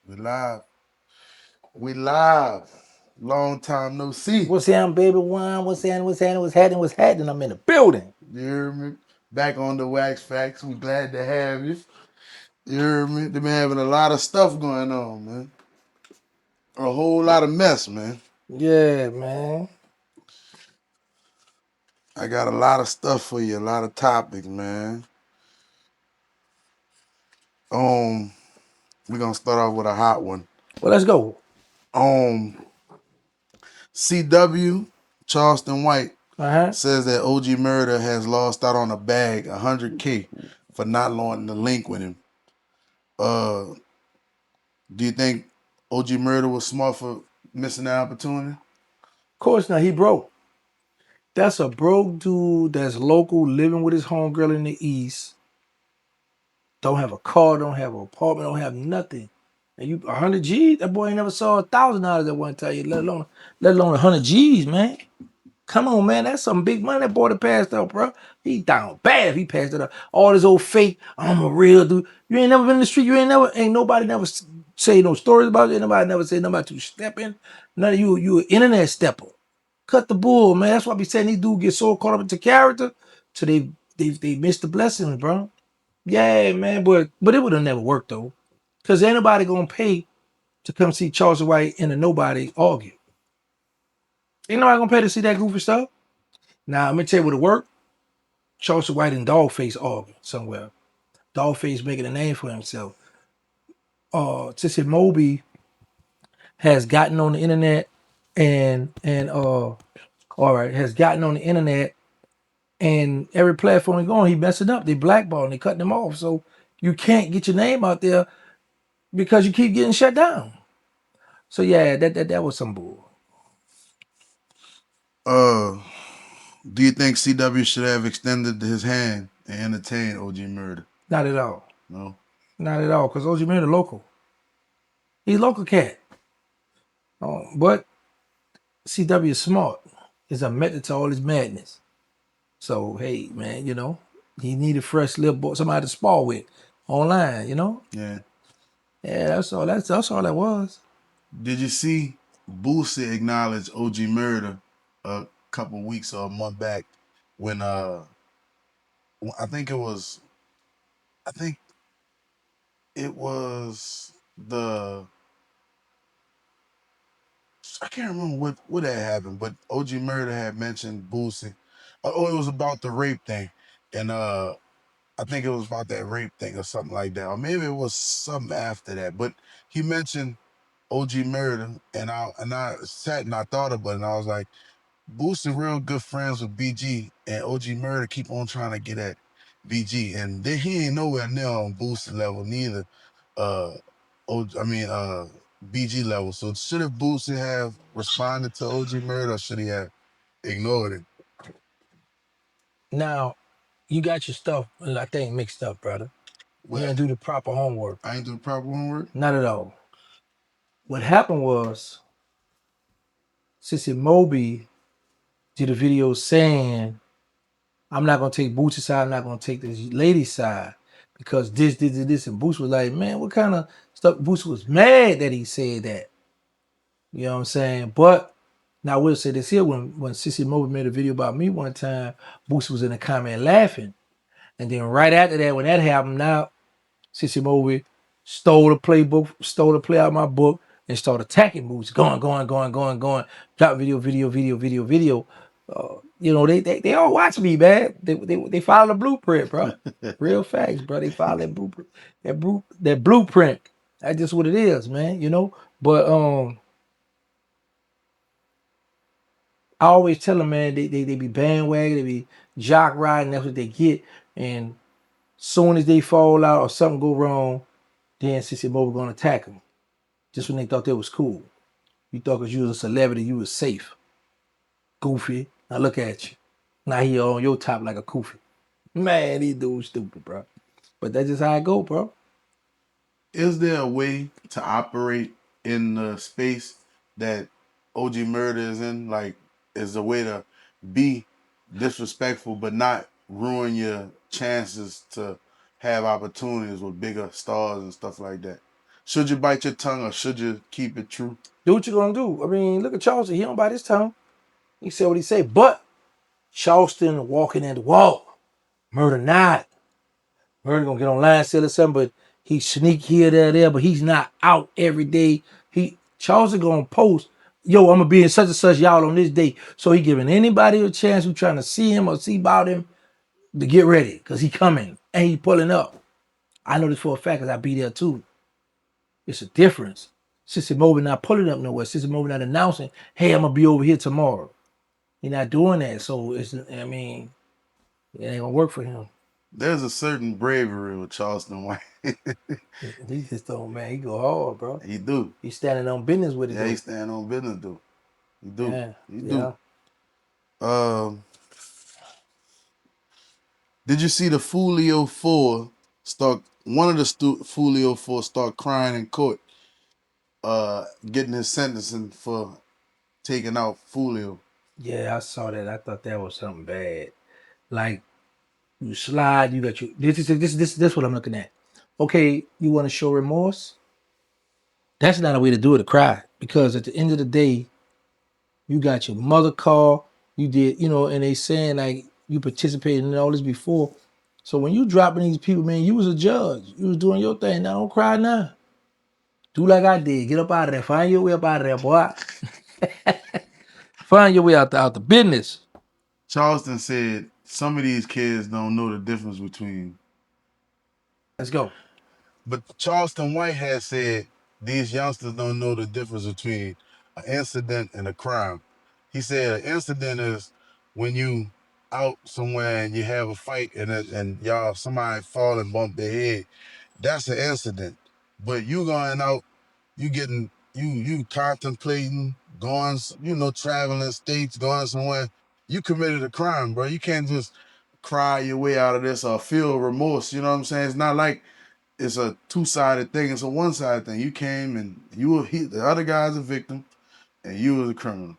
We live. We live. Long time no see. What's happening, baby one? What's happening? What's happening? What's happening? What's happening? I'm in the building. You hear me? Back on the DaWaxFax. We glad to have you. You hear me? They been having a lot of stuff going on, man. A whole lot of mess, man. Yeah, man. I got a lot of stuff for you, a lot of topics, man. Um, we're gonna start off with a hot one. Well, let's go. Um, CW, Charleston White, Uh-huh. says that OG Murder has lost out on a bag, 100K, for not wanting to link with him. Uh, do you think OG Murder was smart for missing that opportunity? Of course not. He broke. That's a broke dude that's local, living with his homegirl in the East. Don't have a car, don't have an apartment, don't have nothing. And you 100 G's? That boy ain't never saw $1,000 at one time, let alone 100 G's, man. Come on, man. That's some big money that boy that passed out, bro. He down bad if he passed it up. All this old fake, I'm a real dude. You ain't never been in the street. Ain't nobody never say no stories about it. Nobody never say nobody to step in. None of you an internet stepper. Cut the bull, man. That's why I be saying these dudes get so caught up into character, so they miss the blessings, bro. Yeah, man, but it would have never worked though. Cause ain't nobody gonna pay to come see Charles White and a nobody argue. Ain't nobody gonna pay to see that goofy stuff. Now I'm gonna tell you what it worked. Charleston White and Dogface arguing somewhere. Dogface making a name for himself. Sissy Moby has gotten on the internet and all right, has gotten on the internet and every platform he going, he messing up. They blackballing, they cutting him off. So you can't get your name out there because you keep getting shut down. So yeah, that was some bull. Uh, do you think CW should have extended his hand and entertained OG Murder? Not at all. No. Not at all. Cause OG Man a local. He's a local cat. But CW is smart. Is a method to all his madness. So hey, man, he needed fresh little boy, somebody to spar with online. Yeah. Yeah, that's all. That's all that was. Did you see Boosie acknowledge OG Murder a couple weeks or a month back when I think I think it was the I can't remember what had happened, but OG Murder had mentioned Boosie. Oh, it was about the rape thing, and I think it was about that rape thing or something like that, or maybe it was something after that. But he mentioned OG Murder, and I sat and I thought about it, and I was like, Boosie real good friends with BG, and OG Murder keep on trying to get at BG, and he ain't nowhere near on Boosie level neither. Uh, BG level. So should have Boosie have responded to OG Murder, or should he have ignored it? Now you got your stuff, I think, mixed up, brother. You Well, didn't do the proper homework. I ain't do the proper homework. Not at all. What happened was Sissy Moby did a video saying, "I'm not gonna take Boosie's side. I'm not gonna take this lady's side because this." And Boosie was like, "Man, what kind of stuff?" Boosie was mad that he said that. You know what I'm saying? But now I will say this here: when Sissy Moby made a video about me one time, Boosie was in the comment laughing, and then right after that, when that happened, now Sissy Moby stole the playbook, stole the play out of my book, and started attacking Boosie, going, drop video. They all watch me, man. They follow the blueprint, bro. Real facts, bro. They follow that blueprint. That blueprint. That's just what it is, man. But I always tell them, man, they be bandwagon, they be jock riding. That's what they get. And soon as they fall out or something go wrong, then Sissy Moby gonna attack them. Just when they thought that was cool. You thought because you was a celebrity, you was safe. Goofy. Now look at you. Now he on your top like a goofy. Man, these dudes stupid, bro. But that's just how I go, bro. Is there a way to operate in the space that OG Murder is in? Like, is a way to be disrespectful but not ruin your chances to have opportunities with bigger stars and stuff like that? Should you bite your tongue or should you keep it true? Do what you gonna do. I mean, look at Charleston. He don't bite his tongue. He said what he said. But Charleston walking in the wall. Murder not. Murder gonna get online, sell or something, but he sneak here, there, but he's not out every day. Charleston gonna post, yo, I'm gonna be in such and such y'all on this day. So he giving anybody a chance who trying to see him or see about him to get ready, because he coming and he pulling up. I know this for a fact because I be there too. It's a difference. Sister Moby not pulling up nowhere. Sister Moby not announcing, hey, I'm gonna be over here tomorrow. He not doing that. So it ain't gonna work for him. There's a certain bravery with Charleston White. He just don't, man. He go hard, bro. He do. He's standing on business with it. Yeah, though. he stand on business, though. He do. Yeah, He yeah. do. Did you see the Foolio 4 start? One of the Foolio 4 start crying in court, getting his sentencing for taking out Foolio. Yeah, I saw that. I thought that was something bad. Like you slide, you got you. This what I'm looking at. Okay, you want to show remorse? That's not a way to do it. To cry, because at the end of the day, you got your mother call. You did, and they saying like you participated in all this before. So when you dropping these people, man, you was a judge. You was doing your thing. Now don't cry now. Do like I did. Get up out of there. Find your way up out of there, boy. Find your way out the business. Charleston said some of these kids don't know the difference between. Let's go. But Charleston White has said these youngsters don't know the difference between an incident and a crime. He said an incident is when you out somewhere and you have a fight and y'all somebody fall and bump their head. That's an incident. But you going out, you contemplating going, traveling states, going somewhere. You committed a crime, bro. You can't just cry your way out of this or feel remorse. You know what I'm saying? It's not like it's a two-sided thing. It's a one-sided thing. You came and the other guy's a victim, and you was a criminal.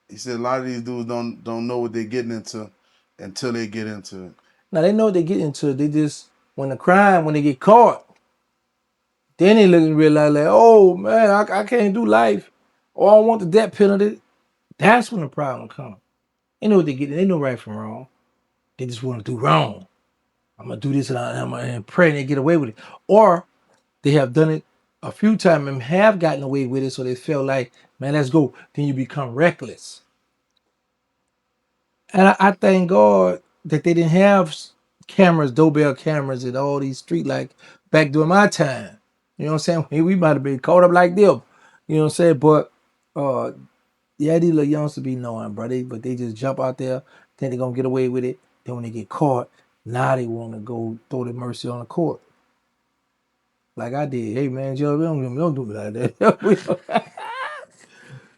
He said a lot of these dudes don't know what they're getting into until they get into it. Now they know what they get into. They just when they get caught, then they look and realize like, oh man, I can't do life, or I want the death penalty. That's when the problem comes. They know what they get. They know right from wrong. They just want to do wrong. I'm gonna do this and pray and they get away with it, or they have done it a few times and have gotten away with it, so they feel like, man, let's go. Then you become reckless. And I thank God that they didn't have cameras, doorbell cameras, and all these street like back during my time. You know what I'm saying? We might have been caught up like them. You know what I'm saying? But yeah, these little youngsters be knowing, bro. But they just jump out there, think they're gonna get away with it. Then when they get caught, now they want to go throw their mercy on the court. Like I did. Hey man, Joe, don't do me like that.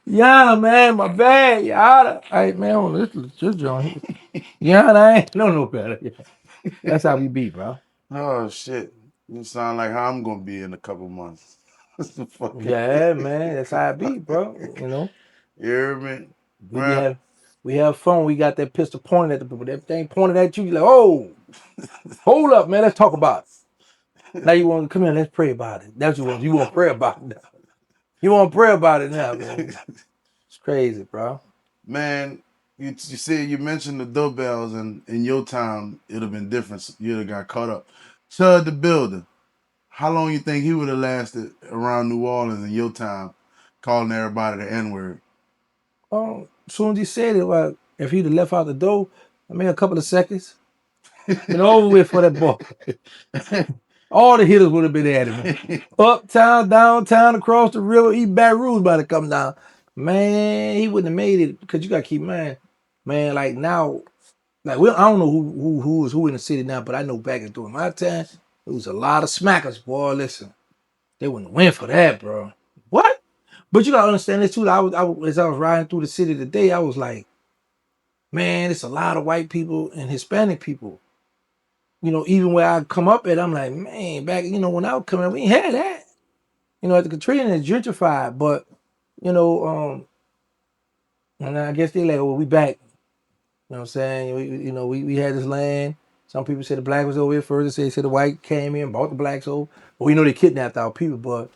Yeah, man, my bad. Yeah, hey man, this joint. Yeah, I ain't no better. Yeah. That's how we be, bro. Oh shit! You sound like how I'm gonna be in a couple months. Yeah, man, that's how I be, bro. You hear me? Well, We have fun. We got that pistol pointed at the people. That thing pointed at you. You like, oh, hold up, man. Let's talk about it. Now you want to come in. Let's pray about it. That's what you want. You want to pray about it now. You want to pray about it now, man. It's crazy, bro. Man, you see, you mentioned the doorbells, and in your time, it'd have been different. You'd have got caught up. Chud the Builder, how long you think he would have lasted around New Orleans in your time, calling everybody the N-word? As soon as he said it, well, if he'd have left out the door, I mean, a couple of seconds, been over with for that boy. All the hitters would have been at him. Uptown, downtown, across the river, even Baton Rouge about to come down. Man, he wouldn't have made it because you got to keep in mind, man, like now, like I don't know who is who in the city now, but I know back during my time, it was a lot of smackers, boy. Listen, they wouldn't win for that, bro. What? But you gotta understand this too. As I was riding through the city today, I was like, man, it's a lot of white people and Hispanic people. Even where I come up at, I'm like, man, back, when I was coming up, we ain't had that. At the Katrina, it's gentrified, but, and I guess they like, well, we back. You know what I'm saying? We had this land, Some people say the black was over here first. They say the white came in, brought the blacks over. But we know they kidnapped our people. But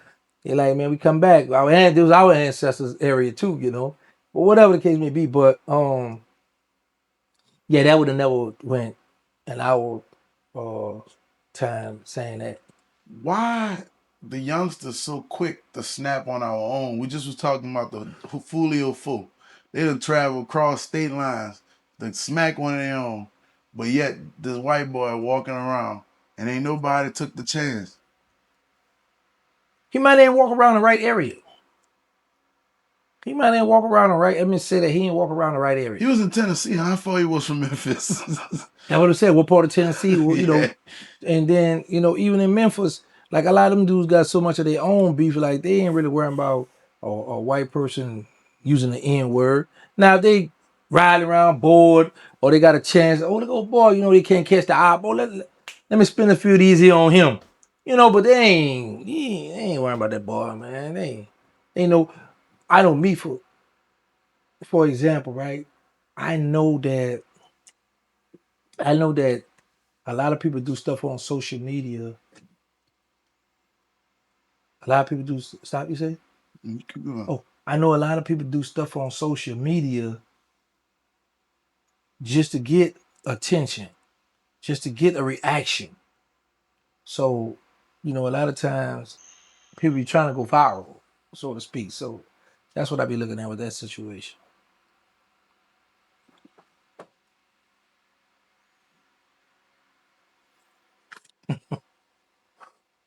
they're like, man, we come back. It was our ancestors' area too, you know. But whatever the case may be. But yeah, that would have never went in our time saying that. Why the youngsters so quick to snap on our own? We just was talking about the Foolio fool. They done travel across state lines to smack one of their own, but yet this white boy walking around and ain't nobody took the chance. He might ain't walk around the right area. He might ain't walk around the right. Let me say that he ain't walk around the right area. He was in Tennessee. How far he was from Memphis? That's what I said. What part of Tennessee? You know, Yeah. and then even in Memphis, like a lot of them dudes got so much of their own beef, like they ain't really worrying about a white person using the N word. Now if they riding around bored or they got a chance, oh look, oh boy, they can't catch the eye. Boy, let me spin a few of these here on him. But they ain't worrying about that boy, man. They know. I know me for example, right? I know that a lot of people do stuff on social media. A lot of people do stop. You say? Keep going. Oh, I know a lot of people do stuff on social media just to get attention, just to get a reaction. So, a lot of times people be trying to go viral, so to speak. So that's what I be looking at with that situation.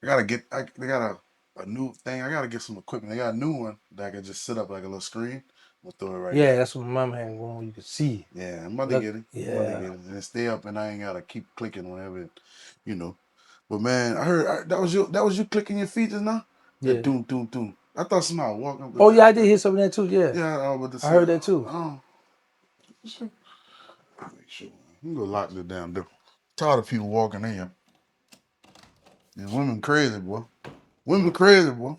I gotta get. They got a new thing. I gotta get some equipment. They got a new one that I can just sit up like a little screen. We'll throw it right Yeah, there. that's what my mom had one where you could see. Yeah, I'm about to Look, get it. I'm about to yeah, get it and stay up, and I ain't gotta keep clicking whenever, you know. But man, I heard that was you clicking your feet just now. That yeah. doom doom doom. I thought somebody was walking up Oh the. yeah, I did hear some of that too. Yeah, Yeah, I was about to I say. heard that too. Sure. Make sure. I'm gonna lock this damn door. Tired of people walking in here. These women crazy, boy. Women crazy, boy.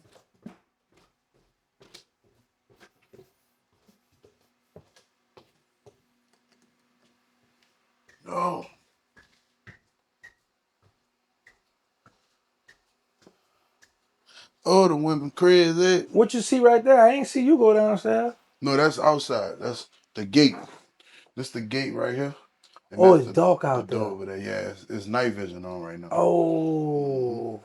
Oh. Oh, the women crazy. What you see right there? I ain't see you go downstairs. No, that's outside. That's the gate. This the gate right here. And Oh, that's it's dark the out door there. over there. Yeah, it's night vision on right now. Oh,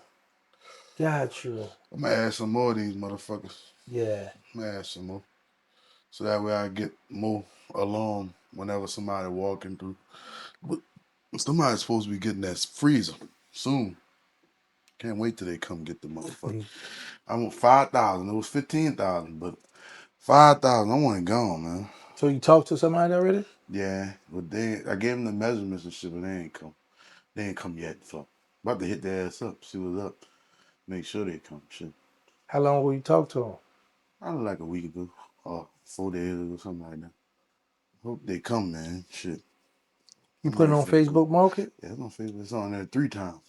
got you. I'm gonna add some more of these motherfuckers. Yeah. I'm gonna add some more. So that way I get more alarm whenever somebody walking through. But somebody's supposed to be getting that freezer soon. Can't wait till they come get the motherfucker. I want 5,000. It was 15,000, but 5,000. I want it gone, man. So you talked to somebody already? Yeah, but I gave them the measurements and shit, but they ain't come. They ain't come yet. So about to hit their ass up, see what's up. Make sure they come. Shit. How long will you talk to them? Probably like a week ago or 4 days ago, something like that. Hope they come, man. Shit. You I'm put it ready on for the Facebook Market? Yeah, it's on Facebook. It's on there 3 times.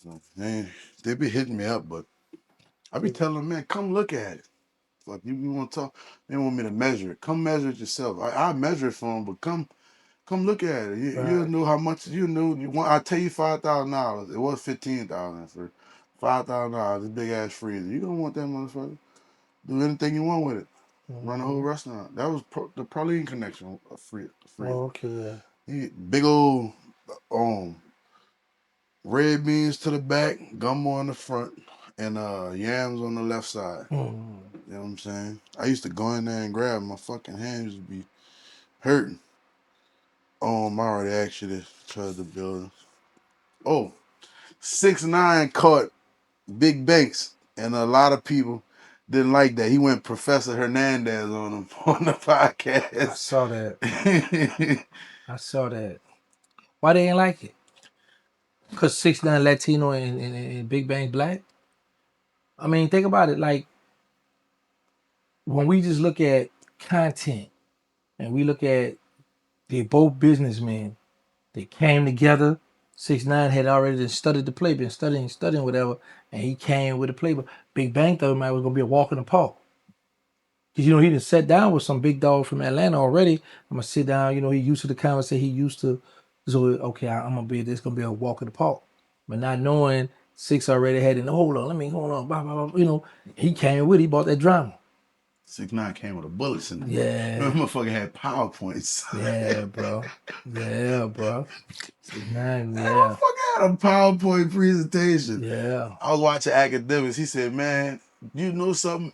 So they be hitting me up, but I be telling them, man, come look at it. Like you want to talk, they want me to measure it. Come measure it yourself. I measure it for them, but come look at it. You'll Right. know how much you know. You want? I tell you $5,000. It was 15,000 for $5,000. This big ass freezer. You gonna want that motherfucker? Do anything you want with it. Run a whole Mm-hmm. restaurant. That was the Praline connection. A freezer. Oh, okay, yeah. Big old um red beans to the back, gumbo on the front, and yams on the left side. Mm-hmm. You know what I'm saying? I used to go in there and grab my fucking hands would be hurting. I already asked you this. Try the building. Oh, 6ix9ine caught Big Banks, and a lot of people didn't like that. He went Professor Hernandez on him on the I podcast. saw that. I saw that. Why they ain't like it? Because 6ix9ine Latino and Big Bang Black? I mean, think about it. Like, when we just look at content and we look at they both businessmen, they came together. 6ix9ine had already studied the play, been studying whatever, and he came with the play. But Big Bang thought it was gonna be a walk in the park. Cause he done sat down with some big dog from Atlanta already. I'm gonna sit down. He used to the conversation. He used to So okay, I'm gonna be this gonna be a walk in the park, but not knowing Six already had it. Hold on, blah, blah, blah. You know, he came with. He bought that drama. 6ix9ine came with the bullets in it. Yeah, That motherfucker had PowerPoints. yeah, bro. Yeah, bro. 6ix9ine, That yeah, motherfucker had a PowerPoint presentation. yeah. I was watching academics. He said, "Man, you know something?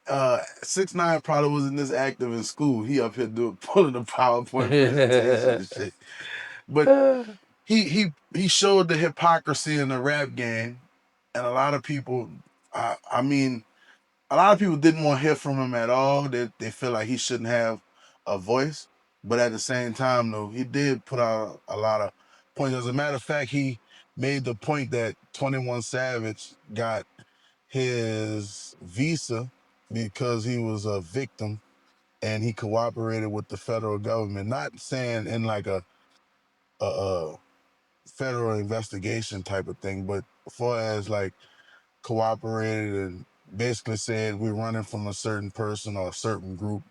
6ix9ine probably wasn't this active in school. He up here pulling a PowerPoint presentation and shit." But he showed the hypocrisy in the rap game, and a lot of people, I mean, a lot of people didn't want to hear from him at all. They feel like he shouldn't have a voice. But at the same time, though, he did put out a lot of points. As a matter of fact, he made the point that 21 Savage got his visa because he was a victim and he cooperated with the federal government. Not saying in like a federal investigation type of thing, but as far as like cooperated and basically said we're running from a certain person or a certain group,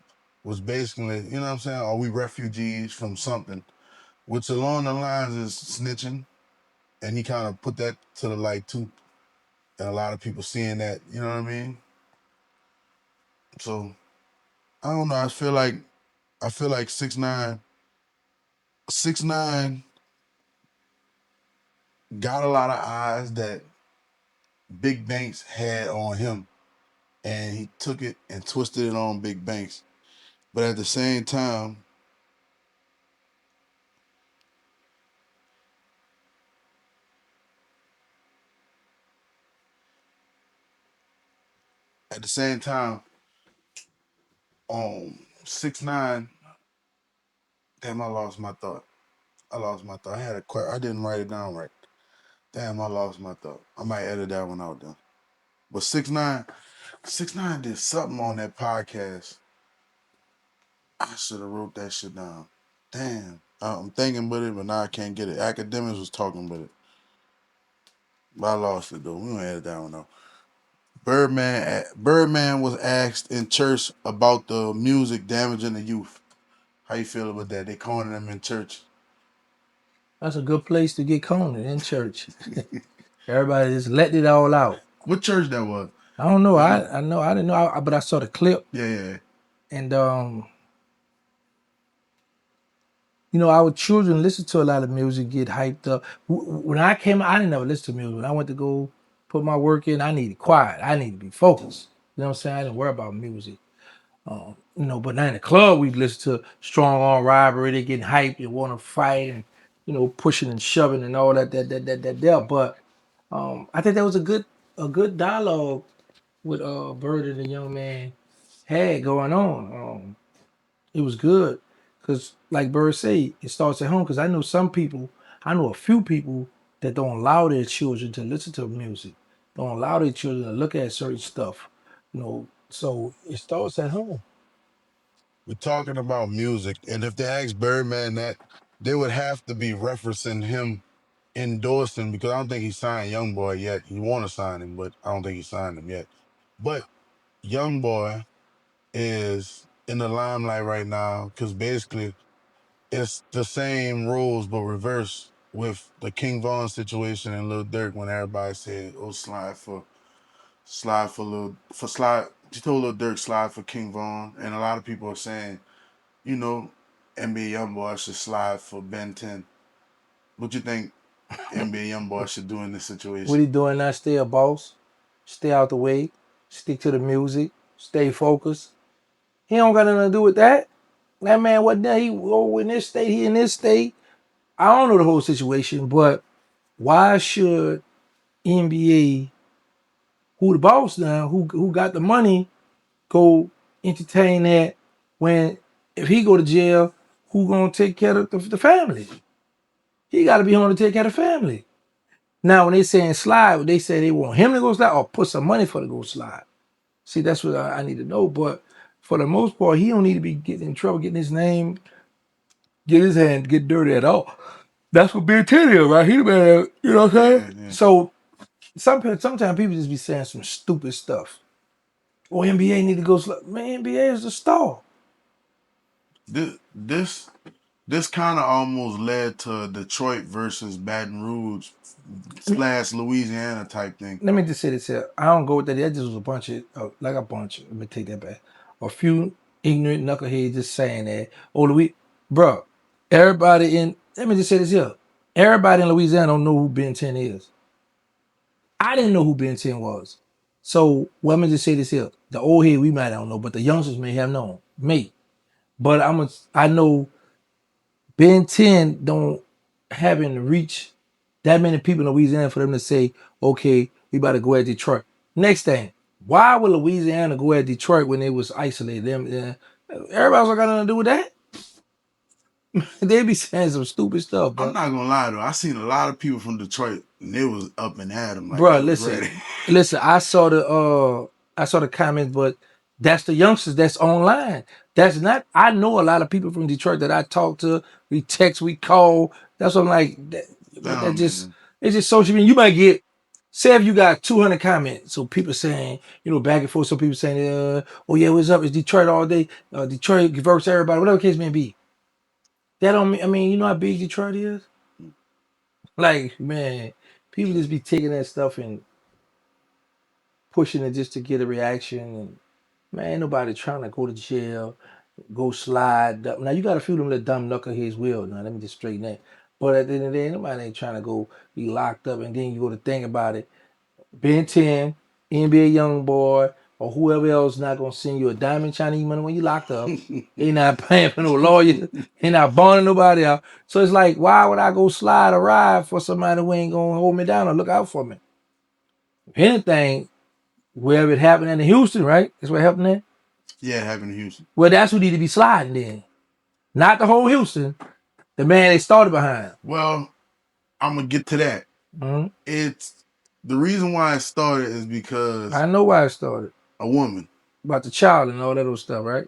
was basically, you know what I'm saying, are we refugees from something, which along the lines is snitching, and he kind of put that to the light too, and a lot of people seeing that, you know what I mean? So I don't know. I feel like 6ix9ine got a lot of eyes that big banks had on him, and he took it and twisted it on big banks. But at the same time, at the same time, 6ix9ine. Damn, I lost my thought. I had a question. I didn't write it down right. Damn, I lost my thought. I might edit that one out then. But 6ix9ine did something on that podcast. I should have wrote that shit down. Damn. I'm thinking about it, but now I can't get it. Academics was talking about it. But I lost it though. We gonna edit that one out. Birdman was asked in church about the music damaging the youth. How you feel about that? They calling them in church. That's a good place to get cornered in church. Everybody just let it all out. What church that was? I don't know. You know? I know. I didn't know. But I saw the clip, Yeah. and you know, our children listen to a lot of music, get hyped up. When I came, I didn't ever listen to music. When I went to go put my work in, I needed quiet. I needed to be focused. You know what I'm saying? I didn't worry about music. You know, but now in the club, we listen to strong arm robbery. They getting hyped and want to fight and, you know, pushing and shoving and all that. But I think that was a good dialogue with Bird and the young man had going on. It was good because, like Bird say, it starts at home. Because I know a few people that don't allow their children to listen to music, don't allow their children to look at certain stuff. You know, so it starts at home. We're talking about music, and if they ask Birdman that, they would have to be referencing him endorsing, because I don't think he signed YoungBoy yet. He want to sign him, but I don't think he signed him yet. But YoungBoy is in the limelight right now because basically it's the same rules but reverse with the King Von situation and Lil Durk when everybody said, "Oh, slide for Lil for slide." She told Lil Durk slide for King Von, and a lot of people are saying, you know, NBA YoungBoy should slide for Ben 10. What you think NBA YoungBoy should do in this What situation? he doing now? Stay a boss, stay out the way, stick to the music, stay focused. He don't got nothing to do with that. That man wasn't there. He in this state. He in this state. I don't know the whole situation, but why should NBA, who the boss now, who got the money, go entertain that when if he go to jail, who gonna take care of the family? He got to be home to take care of the family. Now, when they saying slide, they say they want him to go slide or put some money for to go slide. See, that's what I need to know. But for the most part, he don't need to be getting in trouble, getting his name, get his hand, get dirty at all. That's what Big Titty is, right? He the man, you know what I'm saying? Yeah. So sometimes people just be saying some stupid stuff. Oh, NBA need to go slide. Man, NBA is the star. This this kind of almost led to Detroit versus Baton Rouge / Louisiana type thing. Let me just say this here. I don't go with that. That just was a bunch of, like a bunch. Let me take that back. A few ignorant knuckleheads just saying that. Oh, bro, everybody in, let me just say this here. Everybody in Louisiana don't know who Ben 10 is. I didn't know who Ben 10 was. So, well, let me just say this here. The old head, we might not know, but the youngsters may have known. Me. But I know Ben 10 don't haven't reached that many people in Louisiana for them to say, okay, we about to go at Detroit. Next thing, why would Louisiana go at Detroit when they was isolated? Everybody else got nothing to do with that. They be saying some stupid stuff, I'm bro. not gonna lie though, I seen a lot of people from Detroit and they was up and at them like Bro, they was ready. listen. I saw the comments, but that's the youngsters that's online. That's not. I know a lot of people from Detroit that I talk to. We text, we call. That's what I'm like. But That mean, it's just social media. You might get, say if you got 200 comments, so people saying, back and forth. Some people saying, oh yeah, what's up? It's Detroit all day. Detroit versus everybody, whatever the case may be. That don't mean. I mean, you know how big Detroit is. Like, man, people just be taking that stuff and pushing it just to get a reaction. And man, ain't nobody trying to go to jail, go slide. Now you got a few of them little dumb knuckleheads will. Now let me just straighten that. But at the end of the day, nobody ain't trying to go be locked up. And then you go to think about it. Ben 10, NBA young boy, or whoever else not gonna send you a diamond Chinese money when you locked up. They not paying for no lawyer. They not bonding nobody out. So it's like, why would I go slide a ride for somebody who ain't gonna hold me down or look out for me? If anything, wherever it happened in Houston, right? That's what happened there. yeah, having Houston. Well, that's who need to be sliding then. Not the whole Houston. The man they started behind. Well, I'm gonna get to that. Mm-hmm. It's the reason why it started is because I know why it started. a woman. About the child and all that other stuff, right?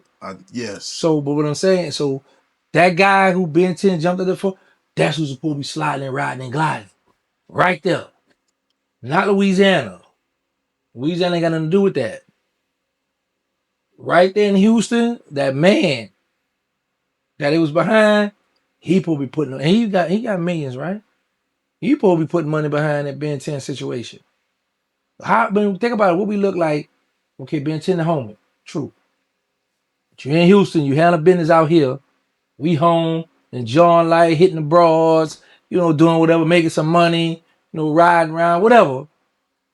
Yes. So, but what I'm saying, so that guy who Ben 10 jumped at the phone, that's who's supposed to be sliding and riding and gliding. Right there. Not Louisiana. Louisiana ain't got nothing to do with that. Right there in Houston, that man that it was behind, he supposed to be putting, and he got millions, right? He supposed to be putting money behind that Ben 10 situation. How, when think about it, what we look like, okay, Ben 10 the homie. True. But you're in Houston, you handle business out here. We home, enjoying life, hitting the broads, doing whatever, making some money, riding around, whatever.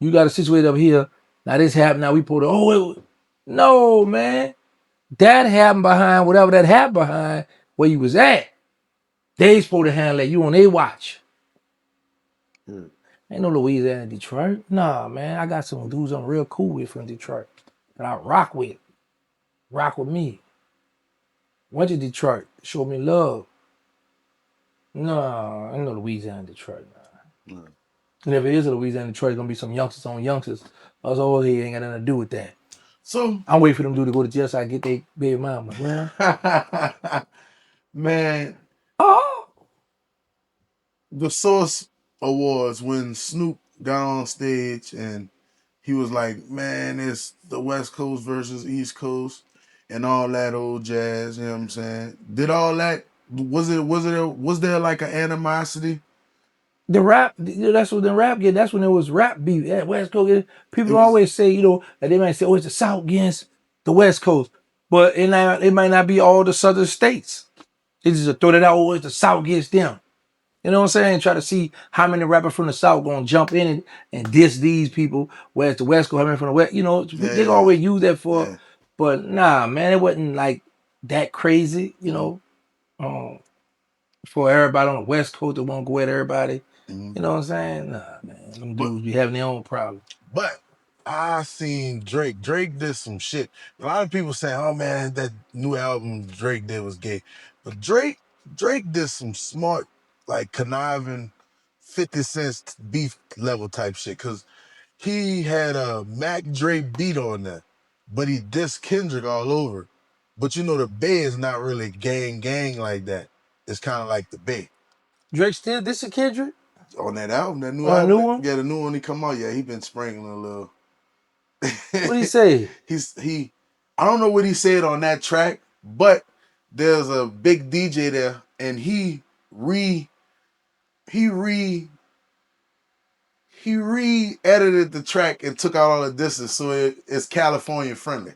You got a situation up here. Now this happened. Now we pulled it. No, man. That happened behind whatever that happened behind where you was at. They supposed to handle that. You on their watch. Ain't no Louisiana, Detroit. Nah, man. I got some dudes I'm real cool with from Detroit that I rock with. Rock with me. Went to Detroit. Showed me love. No, ain't no Louisiana, Detroit. Nah. And if it is a Louisiana, Detroit, it's gonna be some youngsters on youngsters. Us old head ain't got nothing to do with that. So I'm waiting for them to go to jail so I get their baby mama. Well, man, oh, the Source Awards when Snoop got on stage and he was like, man, it's the West Coast versus East Coast and all that old jazz, you know what I'm saying? Did all that, was there like an animosity? the rap, that's what the rap get. That's when it was rap beef at West Coast. It People was, always say, that they might say, oh, it's the South against the West Coast. But it might not be all the southern states. They just throw that out, oh, it's the South against them. You know what I'm saying? Try to see how many rappers from the South gonna jump in and diss these people, whereas the West Coast, how many from the West, they yeah, always use that for, yeah. but nah, man, it wasn't like that crazy, for everybody on the West Coast that won't go at everybody. Mm-hmm. You know what I'm saying? Nah, man, them But dudes be having their own problems. But I seen Drake. Drake did some shit. A lot of people say, "Oh man, that new album Drake did was gay," but Drake did some smart, like conniving, 50 Cent beef level type shit. Cause he had a Mac Dre beat on that, but he dissed Kendrick all over. But the Bay is not really gang like that. It's kind of like the Bay Drake still dissing Kendrick on that album, that new on a new album. one? Yeah, the new one he come out. Yeah, he been sprinkling a little. What do you say? he I don't know what he said on that track, but there's a big DJ there and he re he re he re-edited the track and took out all the distance so it's California friendly.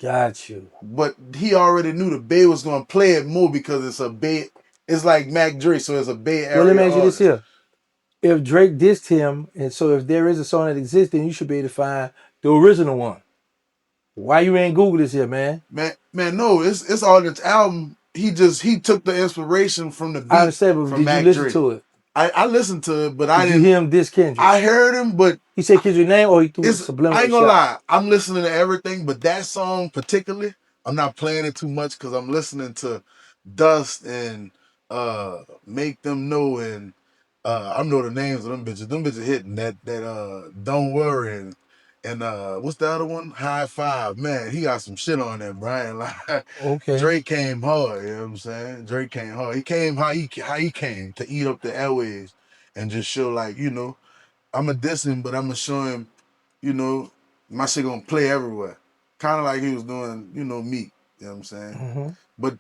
Got you. But he already knew the Bay was gonna play it more because it's a Bay. It's like Mac Dre, so it's a Bay Well, let me Area ask you this artist. here. If Drake dissed him, and so if there is a song that exists, then you should be able to find the original one. Why you ain't Google this here, man? Man, no, it's on this album. He took the inspiration from the I beat understand, but from did you Mac listen Dre. to it? I listened to it, but I Did you didn't. hear him diss Kendrick? I heard him, but He said Kendrick's name, or he threw a I subliminal ain't gonna shot? lie. I'm listening to everything, but that song particularly, I'm not playing it too much because I'm listening to Dust and Make Them Know, and I know the names of them bitches. Them bitches hitting that Don't Worry, and what's the other one? High Five. Man, he got some shit on there, Brian. Like Okay. Drake came hard, you know what I'm saying? Drake came hard. He came how he came to eat up the airwaves and just show like, I'ma diss him, but I'ma show him, my shit gonna play everywhere. Kind of like he was doing, Meek. You know what I'm saying? Mm-hmm. But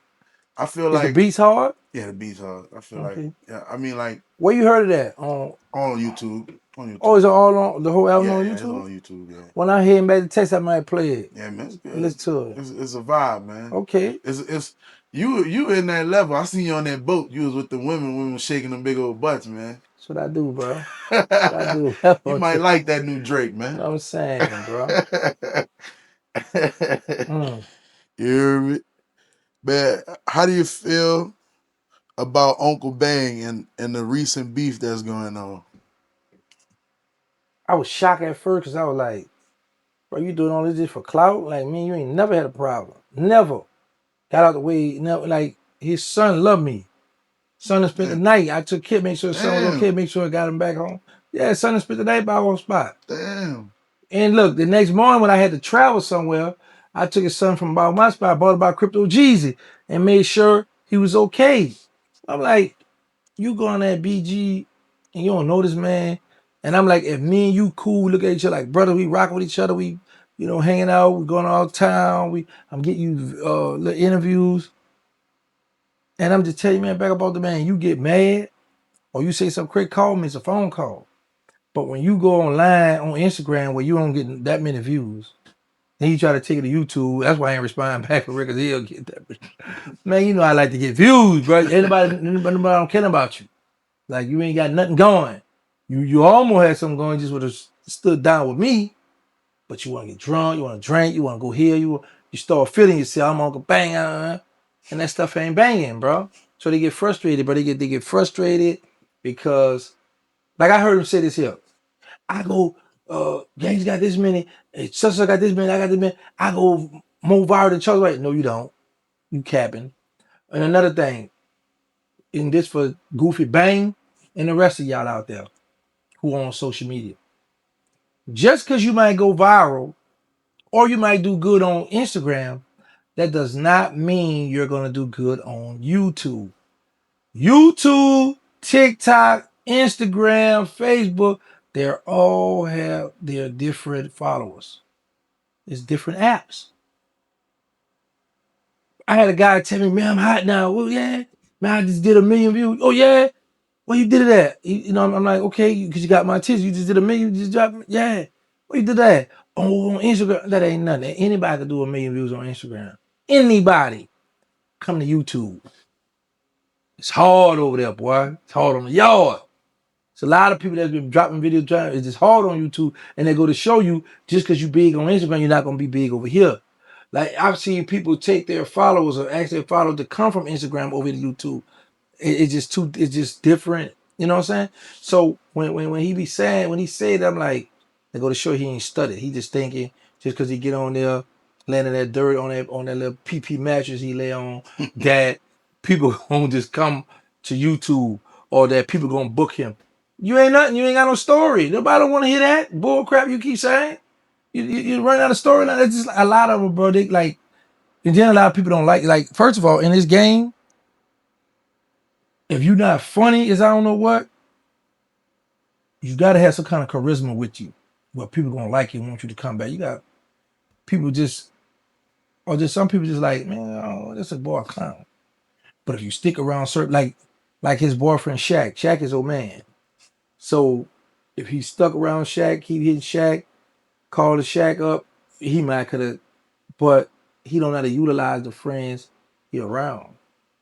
I feel Is the like, beats hard? yeah, the beats hard. I feel like, Okay. yeah, I mean, like Where you heard of that? On on YouTube, Oh, is it all on the whole album Yeah, on yeah, it's YouTube? on YouTube. Yeah, When I hear him back the text, I might play it. yeah, man, it's good. Listen to it. It's a vibe, man. Okay. It's you in that level. I seen you on that boat. You was with the women shaking them big old butts, man. That's what I do, bro. That's what I do. That's You what might like that new Drake, man. I'm saying, bro. Mm. You hear me? Man, how do you feel about Uncle Bang and the recent beef that's going on? I was shocked at first because I was like, bro, you doing all this just for clout? Like, man, you ain't never had a problem. Never. Got out the way. Never, like, his son loved me. Son done spent the night. I took kid, make sure his son was okay, Damn, make sure I got him back home. Yeah, son done spent the night by our spot. damn. And look, the next morning when I had to travel somewhere, I took his son from about my spot, bought about Crypto Jeezy, and made sure he was okay. I'm like, you going at BG and you don't know this man. And I'm like, if me and you cool, look at each other like brother, we rock with each other, we, hanging out, we going all town, I'm getting you little interviews. And I'm just telling you, man, back about the man, you get mad or you say something quick, call me, it's a phone call. But when you go online on Instagram where you don't get that many views, then you try to take it to YouTube. That's why I ain't responding back for Rick, because he'll get that. Man, you know I like to get views, bro. Anybody don't care about you. Like you ain't got nothing going. You almost had something going, just would have stood down with me, but you want to get drunk, you want to drink, you want to go here, you start feeling yourself. I'm gonna go bang, and that stuff ain't banging, bro. So they get frustrated, but they get frustrated because, like I heard him say this here. I go, Gangs got this many, such got this many, I got this many. I go more viral than Charles White. No, you don't. You capping. And another thing, and this for Goofy Bang and the rest of y'all out there who are on social media. Just because you might go viral or you might do good on Instagram, that does not mean you're gonna do good on YouTube. YouTube, TikTok, Instagram, Facebook, they all have their different followers. It's different apps. I had a guy tell me, man, I'm hot now. Well, yeah. Man, I just did 1 million views. Oh, yeah. Well, you did it at? I'm like, okay, because you got my tits. You just did 1 million. You just dropped, yeah. Well, you did that. Oh, on Instagram. That ain't nothing. Anybody can do 1 million views on Instagram. Anybody. Come to YouTube. It's hard over there, boy. It's hard on the yard. It's a lot of people that's been dropping videos. It's just hard on YouTube, and they go to show you just because you big on Instagram, you're not gonna be big over here. Like I've seen people take their followers or ask their followers to come from Instagram over to YouTube. It's just too. It's just different. You know what I'm saying? So when he be saying when he said, I'm like, they go to show he ain't studied. He just thinking just because he get on there, landing that dirt on that little PP mattress he lay on, that people gonna just come to YouTube or that people gonna book him. You ain't nothing. You ain't got no story. Nobody don't want to hear that bull crap you keep saying. You run out of story. Like, that's just a lot of them, bro. They like, and then a lot of people don't like. Like, first of all, in this game, if you're not funny as I don't know what, you got to have some kind of charisma with you, where people gonna like you and want you to come back. You got people just, or just some people just like, man, oh, that's a boy clown. But if you stick around certain like his boyfriend Shaq is old man. So if he stuck around Shaq, keep hitting Shaq, call the Shaq up, he might could have, but he don't know how to utilize the friends he around.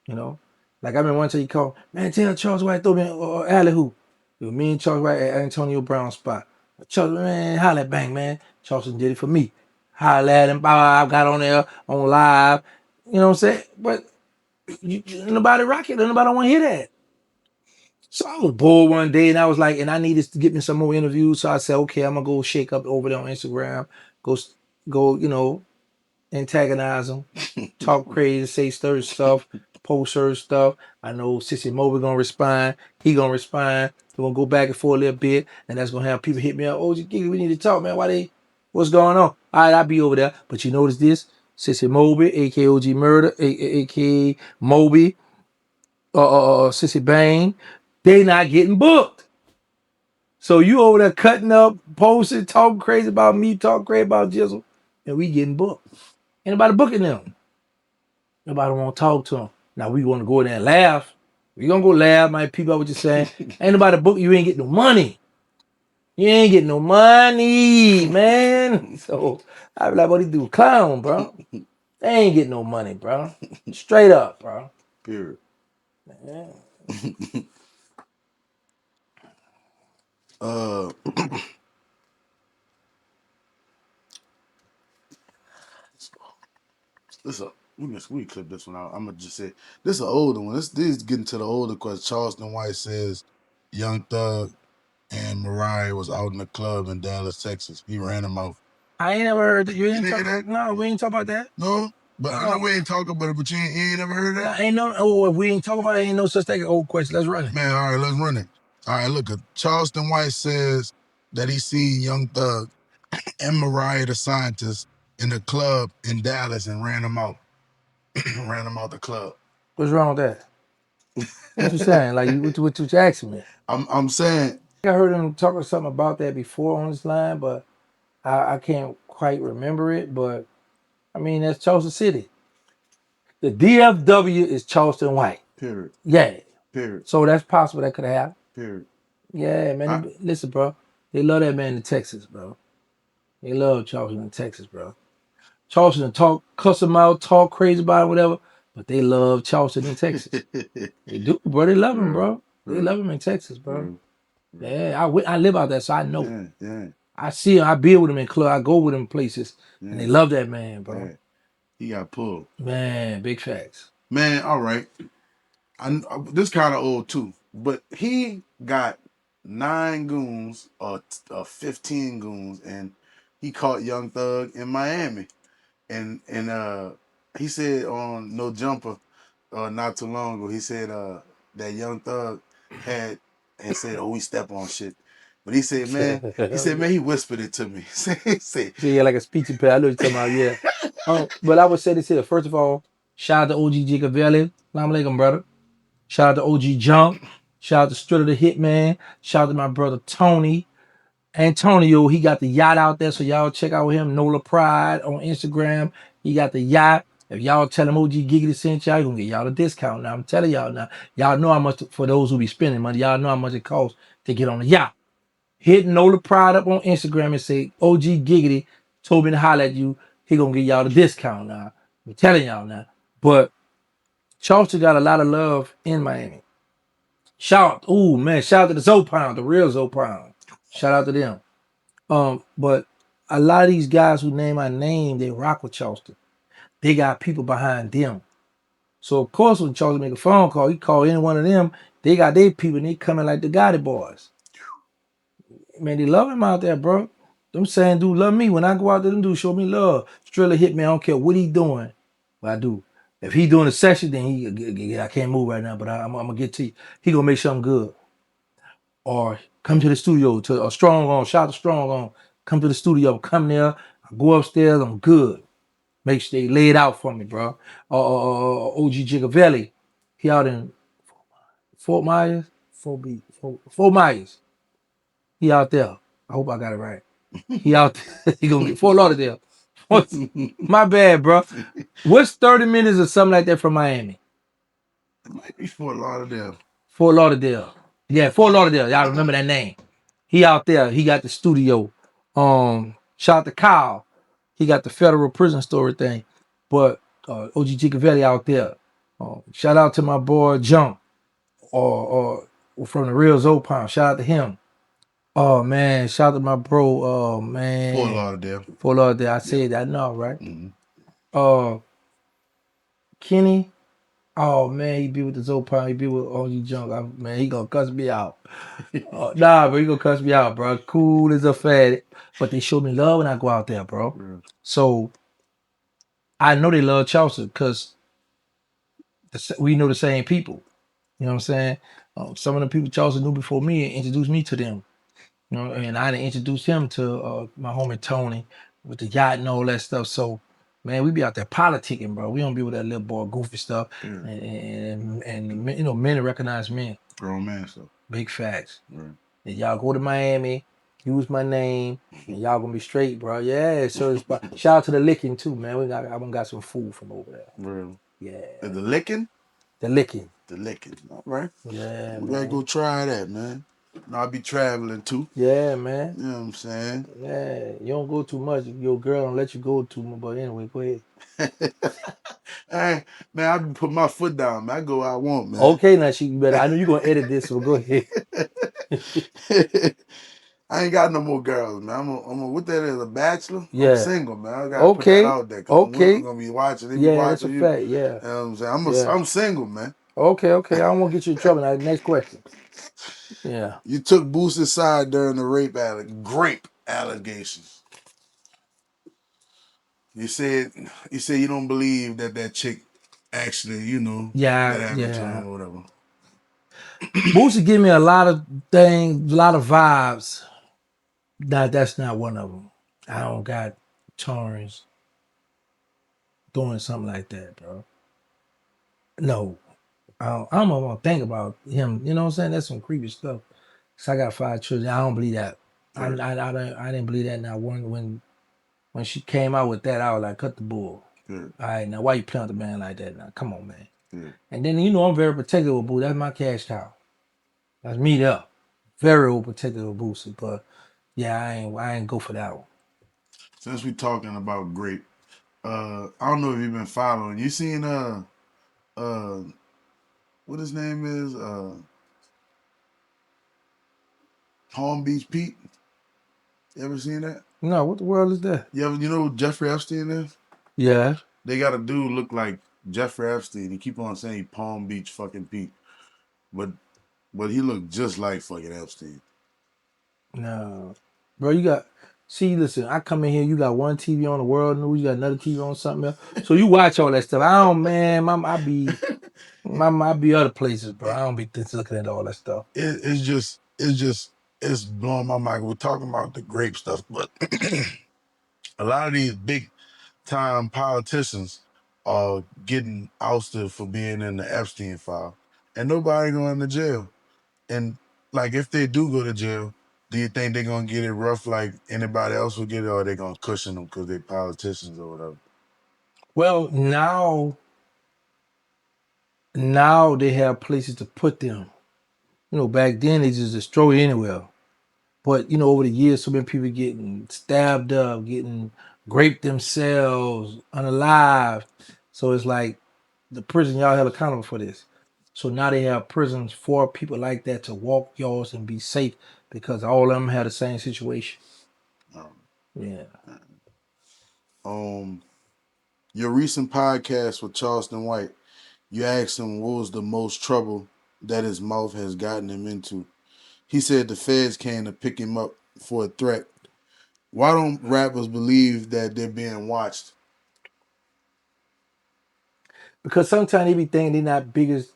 You know, like I remember one time he called, man, tell Charles White throw me alley hoop. It was me and Charles White at Antonio Brown spot. Charles, man, holla at Bang, man. Charleston did it for me. Holla at him, I got on there on live. You know what I'm saying? But nobody rock it, nobody want to hear that. So I was bored one day and I was like, and I needed to get me some more interviews. So I said, okay, I'm gonna go shake up over there on Instagram, go, you know, antagonize them, talk crazy, say certain stuff, post certain stuff. I know Sissy Mobley gonna respond. He gonna respond. We're gonna go back and forth a little bit, and that's gonna have people hit me up. Oh, we need to talk, man. What's going on? All right, I'll be over there. But you notice this? Sissy Mobley, aka OG Murder, aka Moby, Sissy Bang, they not getting booked. So you over there cutting up, posting, talking crazy about me, talking crazy about Jizzle, and we getting booked. Ain't nobody booking them. Nobody want to talk to them. Now we want to go in there and laugh. We gonna go laugh, my people. What you saying? Ain't nobody book you. Ain't getting no money. You ain't getting no money, man. So I be like, what he do? Clown, bro. They ain't getting no money, bro. Straight up, bro. Period. Yeah. uh, this we clip this one out. I'm gonna just say this is an older one. This is getting to the older question. Charleston White says Young Thug and Mariah was out in the club in Dallas, Texas. He ran him out. I ain't never heard that. You You ain't didn't talk. hear that? No, we ain't talk about that. No, but I know we ain't talking about it. But you ain't never heard that. Ain't no. Oh, if we ain't talk about it, ain't no such thing as old question. Let's run it. Man, all right, let's run it. All right, look, Charleston White says that he seen Young Thug and Mariah the Scientist in the club in Dallas and ran them out. Ran them out the club. What's wrong with that? What you saying? Like what you asking me? I'm saying I heard him talking something about that before on this line, but I can't quite remember it. But I mean, that's Charleston City. The DFW is Charleston White. period. Yeah. Period. So that's possible that could have happened. Period. Yeah, man. Listen, bro. They love that man in Texas, bro. They love Charleston in Texas, bro. Charleston talk, cuss him out, talk crazy about it, whatever. But they love Charleston in Texas. They do, bro. They love him, bro. They love him in Texas, bro. Yeah, I live out there, so I know. Yeah, yeah. I see him. I be with him in club. I go with him places, Yeah. and they love that man, bro. Yeah. He got pulled. Man, big facts. Man, all right. This kind of old too, but he got 9 goons or 15 goons, and he caught Young Thug in Miami, and he said on No Jumper, not too long ago, he said that Young Thug had said, "Oh, we step on shit," but he said, man, he whispered it to me. he said, Yeah, like a speech impediment. I know what you're talking about. Yeah. But I would say this here. First of all, shout out to OG Gigavelli. Salam alaikum, brother. Shout out to OG Jump. Shout out to Stritter the Hitman. Shout out to my brother Tony. Antonio, he got the yacht out there, so y'all check out him, Nola Pride on Instagram. He got the yacht. If y'all tell him OG Giggity sent y'all, he gonna get y'all a discount. Now I'm telling y'all now. Y'all know how much for those who be spending money. Y'all know how much it costs to get on the yacht. Hit Nola Pride up on Instagram and say OG Giggity told me to holler at you. He gonna get y'all the discount now. I'm telling y'all now. But Charleston got a lot of love in Miami. Shout out to the Zoe Pound, the real Zoe Pound. Shout out to them. But a lot of these guys who name my name, they rock with Charleston. They got people behind them. So of course when Charleston make a phone call, he call any one of them, they got their people and they coming like the Gotti boys. Man, they love him out there, bro. Them saying dude love me. When I go out there, them dudes show me love. Strilla hit me, I don't care what he doing. But I do. If he doing a session, then I can't move right now, but I'm gonna get to you. He gonna make something good. Or come to the studio to a strong on, shout out to strong on, come to the studio, come there, I go upstairs, I'm good. Make sure they lay it out for me, bro. OG Gigavelli, he out in Fort Myers, Fort Myers. He out there. I hope I got it right. He out there. He gonna get Fort Lauderdale. My bad, bro. What's 30 minutes or something like that from Miami? It might be Fort Lauderdale. Fort Lauderdale. Yeah, Fort Lauderdale. Y'all remember that name. He out there. He got the studio. Shout out to Kyle. He got the federal prison story thing. But OG Gicavelli out there. Shout out to my boy Jump. Or from the Real Zopon. Shout out to him. Oh man, shout out to my bro. Oh Fort man. Lauderdale. Fort Lauderdale. I Yeah. said that now, right? Mm-hmm. Kenny. Oh man, he be with the Zopon. He be with OG Junk. Man, he gonna cuss me out. Nah, bro, he gonna cuss me out, bro. Cool as a fat. But they show me love when I go out there, bro. Yeah. So I know they love Charleston because we know the same people. You know what I'm saying? Some of the people Charleston knew before me and introduced me to them. You know, and I done introduced him to my homie Tony with the yacht and all that stuff. So, man, we be out there politicking, bro. We don't be with that little boy goofy stuff. Yeah. And you know, men recognize men. Grown man stuff. Big facts. Right. And y'all go to Miami, use my name, and y'all gonna be straight, bro. Yeah, so it's shout out to the licking too, man. I got some food from over there. Real. Yeah. The licking? The licking. The licking. All right. Yeah, We man. gotta go try that, man. And I'll be traveling too. Yeah, man. You know what I'm saying? Yeah, you don't go too much. Your girl don't let you go too much. But anyway, go ahead. Hey, man, I be putting my foot down, man. I go where I want, man. Okay, now she better. I know you're gonna edit this, so go ahead. I ain't got no more girls, man. I'm a what that is, a bachelor? Yeah. I'm single, man. I gotta put Okay. that out there. Okay. I'm gonna be watching. They be Yeah, that's a watching you. fact. Yeah. You know what I'm saying? I'm single, man. Okay. I don't want to get you in trouble. Now, next question. Yeah. You took Boosie's side during the grape allegations. You said you don't believe that chick actually, you know, that happened to him or whatever. Boosie give me a lot of things, a lot of vibes. That's not one of them. I don't got Terrance doing something like that, bro. No. I'm gonna think about him. You know what I'm saying? That's some creepy stuff. So I got 5 children. I don't believe that. Right. I didn't believe that. Now when she came out with that, I was like, cut the bull. Good. All right, now why you playing with the man like that? Now come on, man. Good. And then you know I'm very protective of Boo. That's my cash cow. That's me there. Very overprotective of Boosie. But yeah, I ain't go for that one. Since we talking about grape, I don't know if you've been following. You seen what his name is? Palm Beach Pete? You ever seen that? No, what the world is that? You know who Jeffrey Epstein is? Yeah. They got a dude look like Jeffrey Epstein. He keep on saying Palm Beach fucking Pete. But he looked just like fucking Epstein. No. Bro, listen, I come in here, you got one TV on the world news, you got another TV on something else. So you watch all that stuff. I don't, man, I be other places, bro. I don't be just looking at all that stuff. It's blowing my mind. We're talking about the grape stuff, but a lot of these big time politicians are getting ousted for being in the Epstein file, and nobody going to jail. And like, if they do go to jail, do you think they're gonna get it rough like anybody else will get it, or are they gonna cushion them because they're politicians or whatever? Well, now they have places to put them. You know, back then they just destroy anywhere. But you know, over the years, so many people getting stabbed up, getting raped themselves, unalive. So it's like the prison y'all held accountable for this. So now they have prisons for people like that to walk yours and be safe because all of them had the same situation. Yeah. Your recent podcast with Charleston White, you asked him what was the most trouble that his mouth has gotten him into. He said the feds came to pick him up for a threat. Why don't rappers believe that they're being watched? Because sometimes they be thinking they're not big as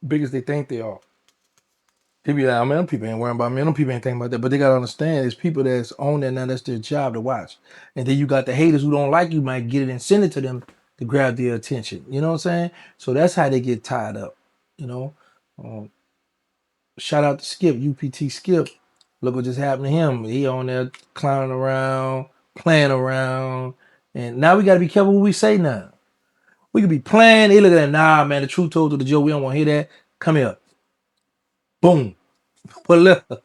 they think they are. They be like, I mean, them people ain't worrying about me. Them people ain't thinking about that. But they gotta understand, it's people that's on there now. That's their job to watch. And then you got the haters who don't like you, might get it and send it to them to grab their attention. You know what I'm saying? So that's how they get tied up. You know. Shout out to Skip, UPT Skip. Look what just happened to him. He on there clowning around, playing around, and now we got to be careful what we say now. We could be playing. They look at that. Nah, man. The truth told to the Joe. We don't want to hear that. Come here. Boom. Pull up.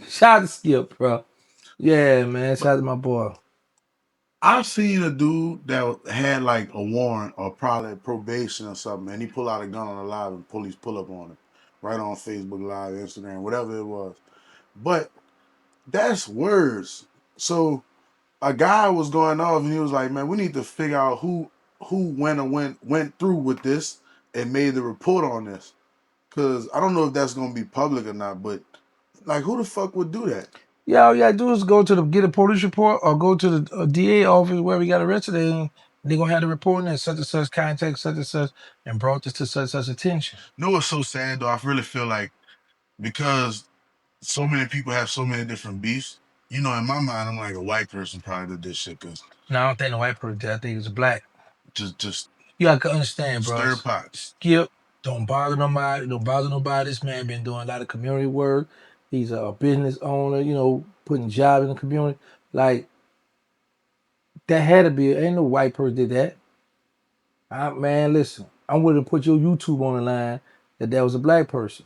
Shout out to Skip, bro. Yeah, man. Shout out to my boy. I've seen a dude that had like a warrant or probably probation or something, and he pull out a gun on a live and police pull up on him, right on Facebook Live, Instagram, whatever it was. But that's words. So a guy was going off and he was like, "Man, we need to figure out who went through with this and made the report on this, because I don't know if that's gonna be public or not. But like, who the fuck would do that?" Yeah, all you gotta do is go to get a police report or go to the DA office where we got arrested and they're gonna have the report and such and such contact such and such and brought this to such and such attention. You know what's so sad though? I really feel like because so many people have so many different beefs. You know, in my mind, I'm like a white person probably did this shit because No, I don't think the white person did. I think it's black. just You gotta understand, bro. stir pots. Skip, don't bother nobody. Don't bother nobody. This man been doing a lot of community work. He's a business owner, you know, putting jobs in the community. Like, that had to be, ain't no white person did that. Man, listen, I'm willing to put your YouTube on the line that was a black person.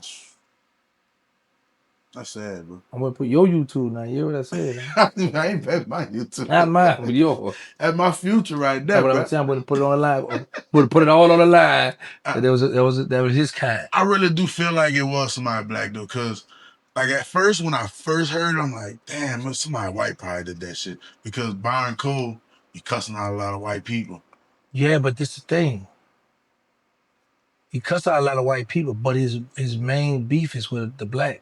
That's sad, bro. I'm gonna put your YouTube now. You hear what I said? I ain't bet my YouTube. Not mine, but yours. That's my future right That's there, what bro. I'm saying. I'm gonna put it on the line. Would put it all on the line. That was his kind. I really do feel like it was somebody black though, because like at first when I first heard it, I'm like, damn, somebody white probably did that shit, because Byron Cole be cussing out a lot of white people. Yeah, but this is the thing. He cussed out a lot of white people, but his main beef is with the black.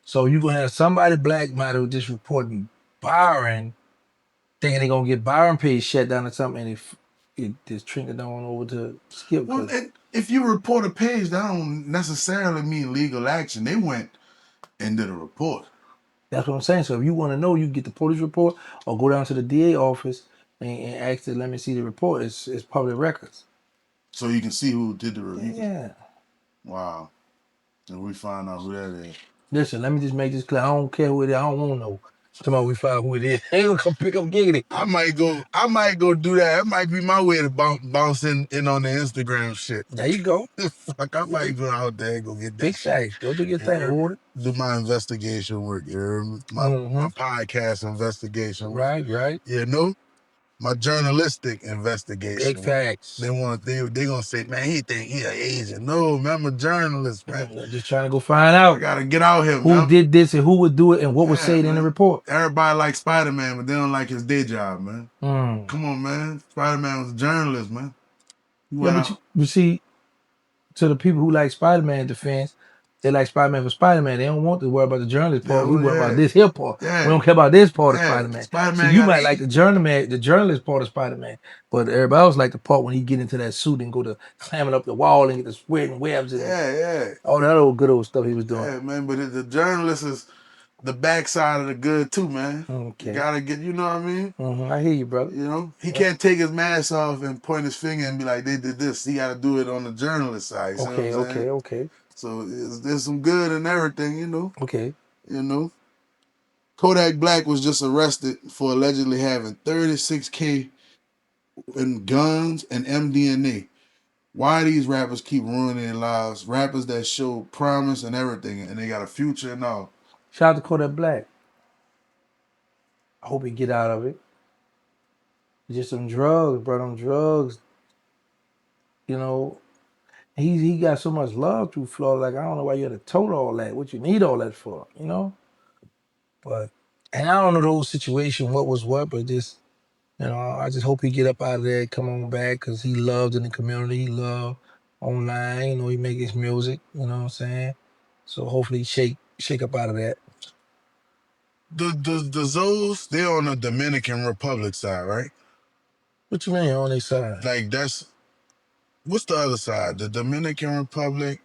So you gonna have somebody black might have just reporting Byron, thinking they gonna get Byron page shut down or something, and it just trickled on over to Skip. Well, if you report a page, that don't necessarily mean legal action. They went and did a report. That's what I'm saying. So if you want to know, you get the police report or go down to the DA office and ask to let me see the report. It's public records. So you can see who did the review. Yeah. Wow. And we find out who that is. Listen, let me just make this clear. I don't care who it is. I don't want to know. Tomorrow we find who it is. Ain't gonna come pick up giggity. I might go do that. That might be my way to bounce in on the Instagram shit. There you go. Fuck, I might go out there and go get that Big shit. facts. Go do your thing, Warden. Do my investigation work, you hear me? My podcast investigation work. Right. You know? My journalistic investigation. Big facts. They gonna say, man, he think he an Asian. No, man, I'm a journalist, man. I'm just trying to go find out. I gotta get out here, who man. did this and who would do it and what was said in the report. Everybody likes Spider-Man, but they don't like his day job, man. Come on, man. Spider-Man was a journalist, man. Yeah, but you see, to the people who like Spider-Man defense, they like Spider-Man for Spider-Man. They don't want to worry about the journalist part. We worry about this here part. Yeah. We don't care about this part of Spider-Man. Spider-Man So you might like the journalist part of Spider-Man, but everybody else like the part when he get into that suit and go to climbing up the wall and get the sweat and webs and all that old good old stuff he was doing. Yeah, man. But the journalist is the backside of the good too, man. Okay. You gotta get, you know what I mean? I hear you, brother. You know, he can't take his mask off and point his finger and be like, they did this. He got to do it on the journalist side. Okay. So there's some good in everything, you know. Okay. You know, Kodak Black was just arrested for allegedly having 36K in guns and MDNA. Why these rappers keep ruining their lives? Rappers that show promise and everything, and they got a future and all. Shout out to Kodak Black. I hope he get out of it. Just some drugs, bro. Them drugs. You know, he got so much love through Florida. Like, I don't know why you had to tote all that. What you need all that for, you know? But, and I don't know the whole situation, what was what, but just, you know, I just hope he get up out of there, come on back, because he loved in the community. He loved online. You know, he make his music. You know what I'm saying? So hopefully shake up out of that. The Zoes, they're on the Dominican Republic side, right? What you mean on their side? Like what's the other side? The Dominican Republic,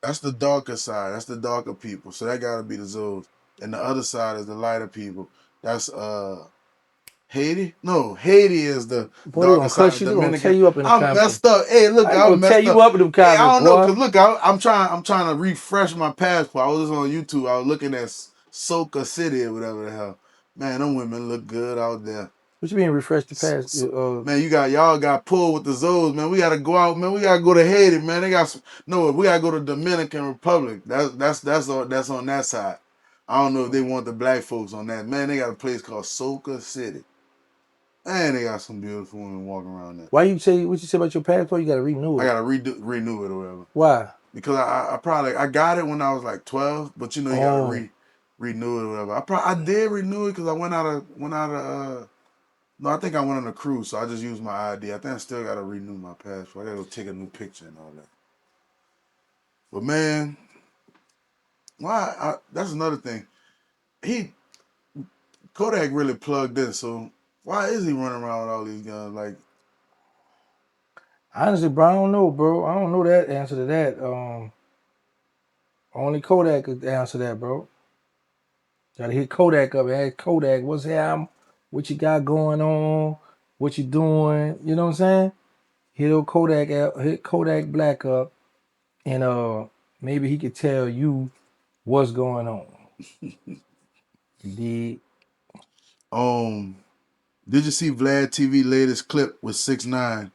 that's the darker side. That's the darker people. So that gotta be the Zoes. And the other side is the lighter people. That's Haiti? No, Haiti is the darker side of Dominican. Tear you up in the I'm messed up. Hey, look, I'm messed up. You up in them comments, I don't know, cause look, I'm trying to refresh my passport. I was just on YouTube. I was looking at Soca City or whatever the hell. Man, them women look good out there. What you mean refresh the past? Man, y'all got pulled with the Zoes, man. We gotta go out, man. We gotta go to Haiti, man. They got some, no. We gotta go to Dominican Republic. That's on that side. I don't know if they want the black folks on that. Man, they got a place called Soca City. Man, they got some beautiful women walking around there. Why you say what you say about your passport? You gotta renew I it. gotta renew it or whatever. Why? Because I probably I got it when I was like 12, but you know you gotta renew it or whatever. I did renew it because I went out of no, I think I went on a cruise, so I just used my ID. I think I still gotta renew my passport. I gotta go take a new picture and all that. But man, that's another thing. Kodak really plugged in, so why is he running around with all these guns? Like, honestly, bro, I don't know, bro. I don't know that answer to that. Only Kodak could answer that, bro. Gotta hit Kodak up and ask Kodak, what's happening? What you got going on? What you doing? You know what I'm saying? Hit Kodak out, hit Kodak Black up, and maybe he could tell you what's going on. The did you see Vlad TV latest clip with 6ix9ine?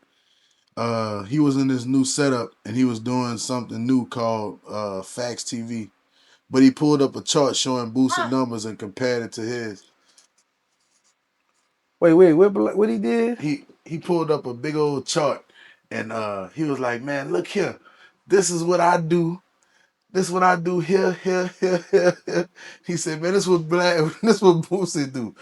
He was in this new setup and he was doing something new called Fax TV. But he pulled up a chart showing Boosie numbers and compared it to his. wait, what he did? He pulled up a big old chart and he was like, man, look here. This is what I do. This is what I do here, here, here, here, here. He said, man, this is what Boosie do.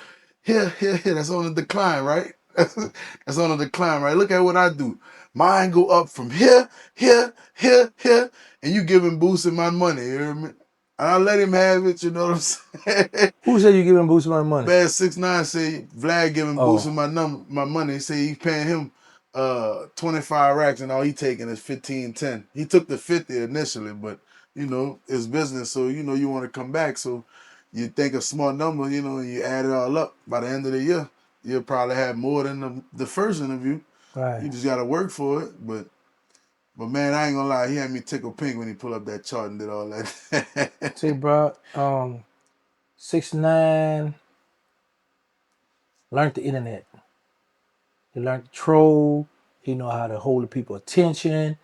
Here, here, here. That's on the decline, right? That's on the decline, right? Look at what I do. Mine go up from here, here, here, here, and you giving Boosie my money. You hear me? And I let him have it. You know what I'm saying? Who said you giving Boosie my money? Bad 6ix9ine say Vlad giving Oh. Boosie my money. He say he paying him 25 racks and all he taking is 15.10. He took the 50 initially, but you know it's business, so you know you want to come back. So you think a small number, you know, and you add it all up. By the end of the year, you'll probably have more than the first interview. Right. You just gotta work for it. But man, I ain't gonna lie, he had me tickle pink when he pulled up that chart and did all that. See, bro, 6ix9ine learned the internet. He learned to troll. He know how to hold the people attention,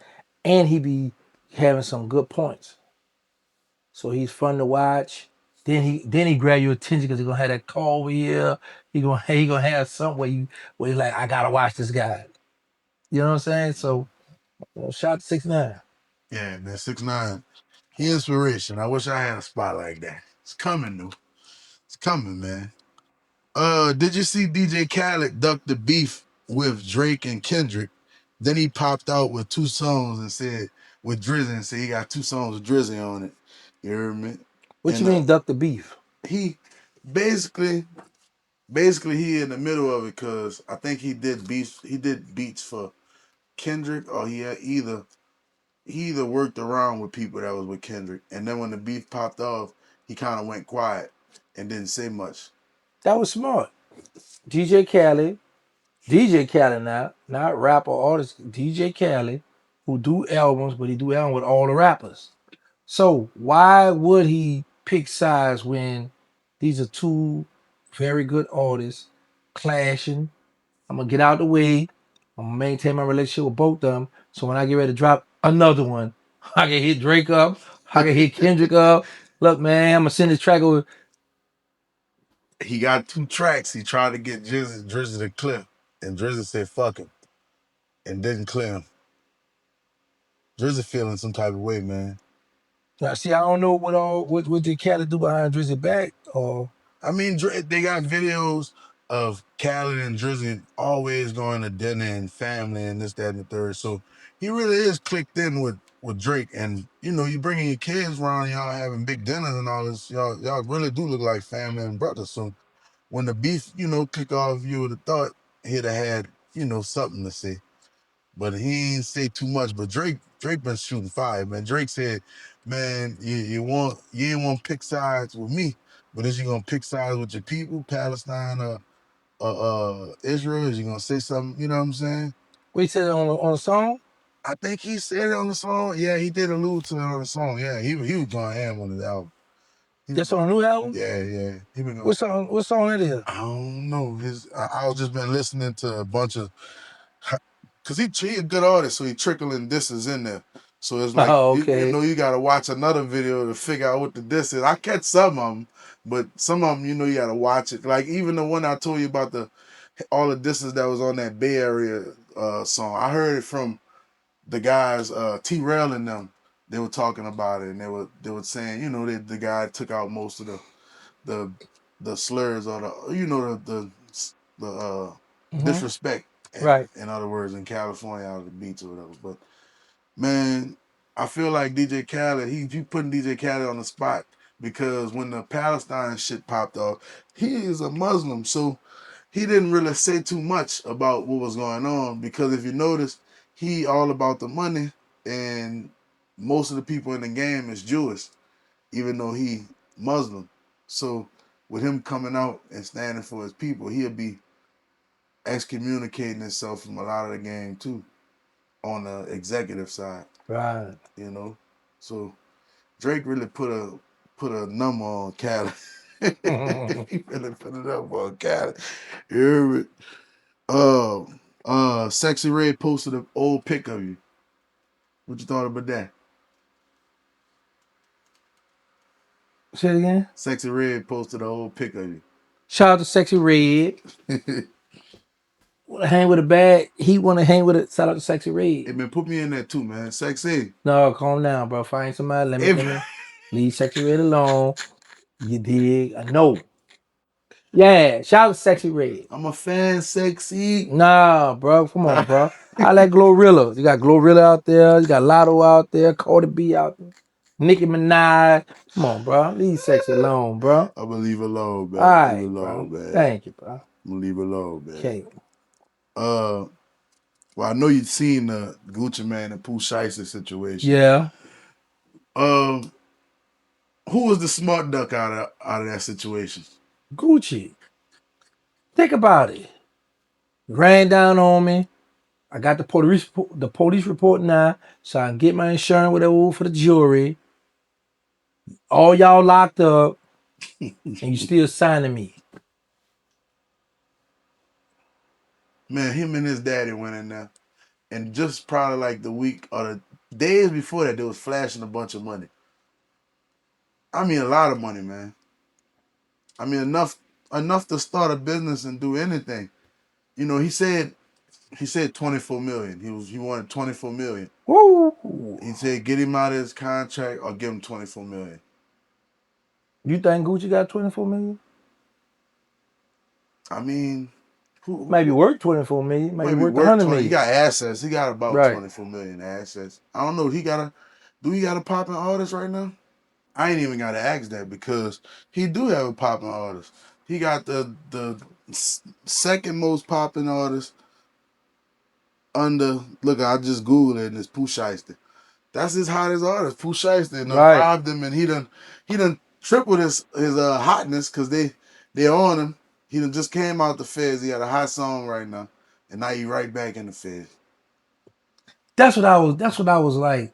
and he be having some good points. So he's fun to watch. Then he grab your attention because he gonna have that call over here. He gonna have something where he's like, I gotta watch this guy. You know what I'm saying? So shout out to 6ix9ine. Yeah, man, 6ix9ine. He inspiration. I wish I had a spot like that. It's coming, though. It's coming, man. Did you see DJ Khaled duck the beef with Drake and Kendrick? Then he popped out with two songs and said with Drizzy and said he got two songs with Drizzy on it. You heard me? What you And mean duck the beef? he basically he in the middle of it because I think he did beats for Kendrick or he either worked around with people that was with Kendrick, and then when the beef popped off, he kind of went quiet and didn't say much. That was smart. DJ Khaled now, not rapper artist, DJ Khaled, who do albums, but he do albums with all the rappers. So why would he pick sides when these are two very good artists clashing? I'm gonna get out the way. I'm gonna maintain my relationship with both of them. So when I get ready to drop another one, I can hit Drake up. I can hit Kendrick up. Look, man, I'm gonna send this track over. He got two tracks. He tried to get Drizzy to clear, and Drizzy said fuck him and didn't clear him. Drizzy feeling some type of way, man. Now, see, I don't know what did Khaled do behind Drizzy back, or I mean, they got videos of Khaled and Drizzy always going to dinner and family and this, that, and the third. So he really is clicked in with Drake, and you know, you bringing your kids around, y'all having big dinners and all this. Y'all really do look like family and brothers. So when the beef, you know, kick off, you would have thought he'd have had, you know, something to say. But he ain't say too much. But Drake been shooting fire, man. Drake said, man, you ain't want to pick sides with me, but is you gonna pick sides with your people, Palestine Israel? Is you gonna say something, you know what I'm saying? what he said on the song? I think he said it on the song. Yeah, he did allude to it on the song. Yeah, he was going ham on the album. That's on a new album? Yeah. He been going. What song that is? I don't know. I was just been listening to a bunch of, cause he a good artist, so he trickling disses in there. So it's like Oh, you okay. know you gotta watch another video to figure out what the diss is. I catch some of them, but some of them you gotta watch it. Like even the one I told you about all the disses that was on that Bay Area song. I heard it from the guys T Rail and them. They were talking about it and they were saying the guy took out most of the the slurs or the Mm-hmm. disrespect, Right. in other words, in California out of the beats or whatever. But man, I feel like DJ Khaled, he putting DJ Khaled on the spot because when the Palestine shit popped off, he is a Muslim, so he didn't really say too much about what was going on because if you notice, he all about the money and most of the people in the game is Jewish, even though he Muslim. So with him coming out and standing for his people, he'll be excommunicating himself from a lot of the game too on the executive side, Right. you know. So Drake really put a number on Cali. He really put it up on Cali. You hear me? Sexy Red posted an old pic of you. What you thought about that? Say it again. Sexy Red posted an old pic of you. Shout out to Sexy Red. Want to hang with a bad? He want to hang with it. Shout out to Sexy Red. Hey man, put me in there too, man. Sexy. No, calm down, bro. Find somebody. Let me leave Sexy Red alone. You dig? I know. Yeah, shout out to Sexy Red. I'm a fan, Sexy. Nah, bro. Come on, bro. I like Glorilla. You got Glorilla out there. You got Lotto out there. Cardi B out there. Nicki Minaj. Come on, bro. Leave Sexy alone, bro. I'm gonna leave it alone, All man. Leave it right, bro. alone, man. Thank you, bro. I'm gonna leave it alone, man. Okay. Well, I know you've seen the Gucci Man and Pooh Shiesty situation. Yeah. Who was the smart duck out of that situation? Gucci. Think about it. Ran down on me. I got the police report now, so I can get my insurance whatever for the jury. All y'all locked up, and you still signing me. Man, him and his daddy went in there, and just probably like the week or the days before that, they was flashing a bunch of money. I mean, a lot of money, man. I mean, enough to start a business and do anything. He said 24 million. He wanted 24 million. Woo! He said get him out of his contract or give him 24 million. You think Gucci got 24 million? I mean, who Maybe worth 24 million. Maybe maybe worth worth 100 20? He million. got assets. He got about Right. 24 million assets. I don't know. Do he got a popping artist right now? I ain't even got to ask that because he do have a popping artist. He got the second most popping artist under. Look, I just googled it and it's Pooh Shiesty. That's his hottest artist, Pooh Shiesty, and Right. robbed him, and he done tripled his hotness because they on him. He done just came out the feds. He got a hot song right now, and now he right back in the feds. That's what I was like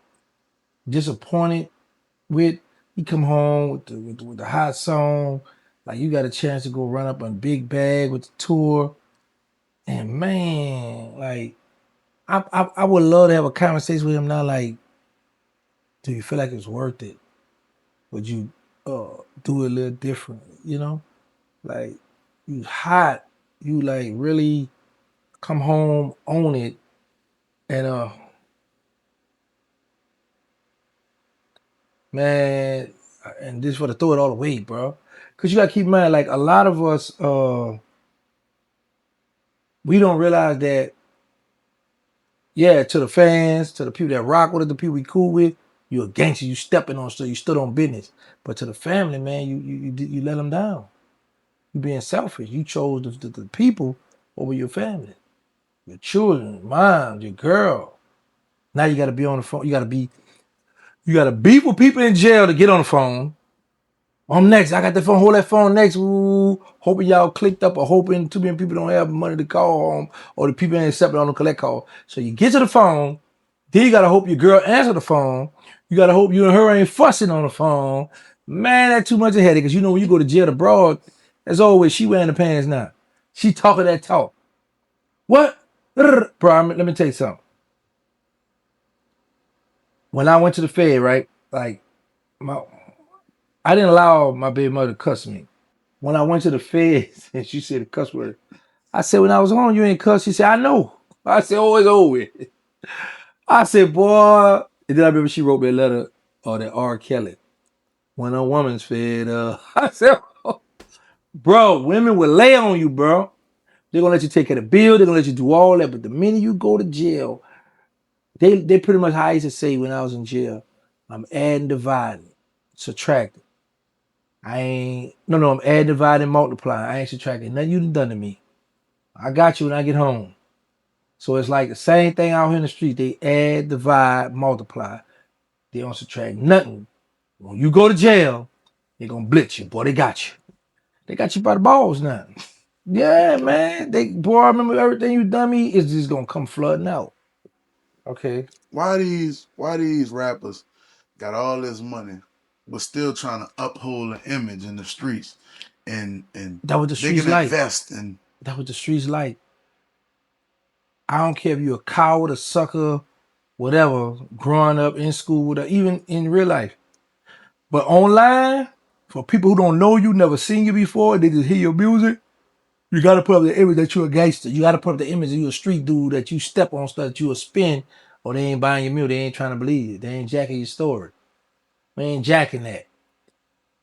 disappointed with. He come home with the hot song. Like you got a chance to go run up on Big Bag with the tour. And man, like I would love to have a conversation with him now. Like, do you feel like it's worth it? Would you do it a little different? Like you hot, you like really come home, own it, and man, and this for to throw it all away, bro. Cause you gotta keep in mind, like a lot of us, we don't realize that. Yeah, to the fans, to the people that rock with it, the people we cool with, you a gangster. You stepping on, so you stood on business. But to the family, man, you let them down. You being selfish. You chose the people over your family, your children, mom, your girl. Now you got to be on the phone. You got to beef with people in jail to get on the phone. I'm next. I got the phone. Hold that phone next. Ooh, hoping y'all clicked up or hoping too many people don't have money to call home or the people ain't accepting on the collect call. So you get to the phone. Then you got to hope your girl answer the phone. You got to hope you and her ain't fussing on the phone. Man, that's too much of a headache. Because you know when you go to jail abroad, that's always she wearing the pants now. She talking that talk. What? Bro, let me tell you something. When I went to the Fed, right? Like my I didn't allow my baby mother to cuss me. When I went to the feds and she said the cuss word, I said, when I was home, you ain't cuss. She said, I know. I said, oh, it's over with. I said, boy. And then I remember she wrote me a letter or that R. Kelly. When a woman's fed up. I said, oh, bro, women will lay on you, bro. They're gonna let you take care of the bill, they're gonna let you do all that. But the minute you go to jail, they pretty much how I used to say when I was in jail, I'm adding, dividing, subtracting. I ain't no, I'm adding, dividing, multiplying. I ain't subtracting. Nothing you done to me. I got you when I get home. So it's like the same thing out here in the street. They add, divide, multiply. They don't subtract nothing. When you go to jail, they're gonna blitz you. Boy, they got you. They got you by the balls now. Yeah, man. Boy, I remember everything you done me is just gonna come flooding out. Okay. Why these rappers got all this money, but still trying to uphold an image in the streets, and That was the they streets can like. invest in. That was the streets like. I don't care if you're a coward, a sucker, whatever, growing up in school, or even in real life. But online, for people who don't know you, never seen you before, they just hear your music, you gotta put up the image that you're a gangster. You gotta put up the image that you're a street dude, that you step on stuff, that you a spin, or they ain't buying your music, they ain't trying to believe it. They ain't jacking your story. They ain't jacking that.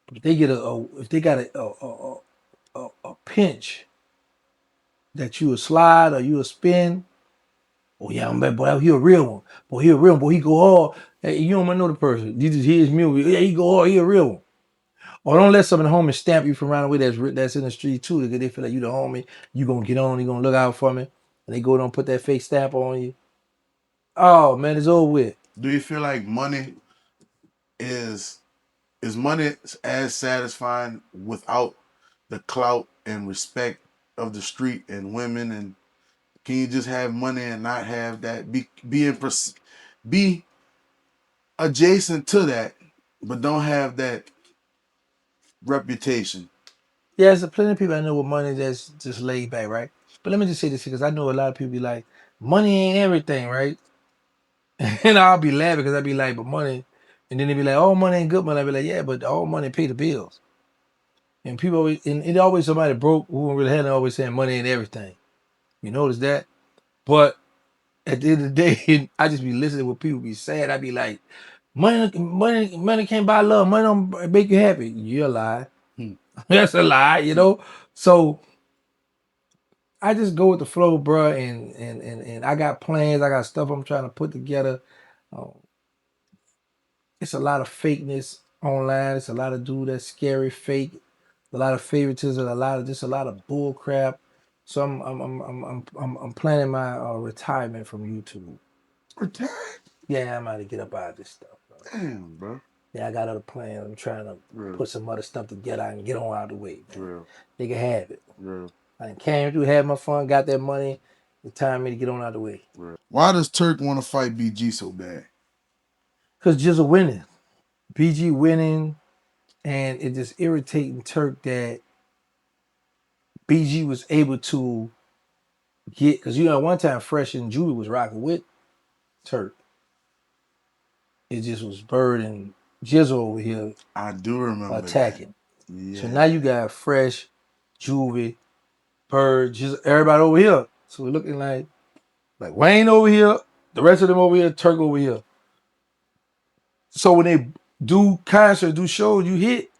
But if they get if they got a pinch that you a slide or you a spin, oh yeah, I'm bad, boy, he a real one. Boy, he a real one, boy, he go hard. Hey, you don't even know the person. You just hear his music. Yeah, he go hard, he a real one. Or don't let some of the homies stamp you from around the way that's in the street too, because they feel like you the homie, you gonna get on, you gonna look out for me. And they go down and put that fake stamp on you. Oh man, it's over with. Do you feel like money is money as satisfying without the clout and respect of the street and women? And can you just have money and not have that? Be adjacent to that, but don't have that reputation. Yeah, there's plenty of people I know with money that's just laid back, right? But let me just say this because I know a lot of people be like, money ain't everything, right? And I'll be laughing because I'll be like, but money, and then they be like, oh, money ain't good money. I be like, yeah, but all money pay the bills. And people always, and it always somebody broke who really had it always saying money ain't everything. You notice that? But at the end of the day, I just be listening to what people be saying. I be like, money can't buy love. Money don't make you happy. You're a lie. That's a lie, you know? So I just go with the flow, bro, and I got plans. I got stuff I'm trying to put together. Um, it's a lot of fakeness online. It's a lot of dude that's scary, fake. A lot of favoritism. A lot of bull crap. So I'm planning my retirement from YouTube. Retired? Yeah, I'm about to get up out of this stuff, bro. Damn, bro. Yeah, I got other plans. I'm trying to Real, put some other stuff together. I can get on out of the way, man. real, They can have it. real, I done came through, had my fun, got that money. It's time for me to get on out of the way. real. Why does Turk want to fight BG so bad? Because Jizzle winning. BG winning. And it just irritating Turk that BG was able to get, because you know, one time Fresh and Juvie was rocking with Turk. It just was Bird and Jizzle over here I do remember attacking. that. Yeah. So now you got Fresh, Juvie, Bird, Jizzle, everybody over here. So we're looking like Wayne over here, the rest of them over here, Turk over here. So when they do concerts, do shows, you hit.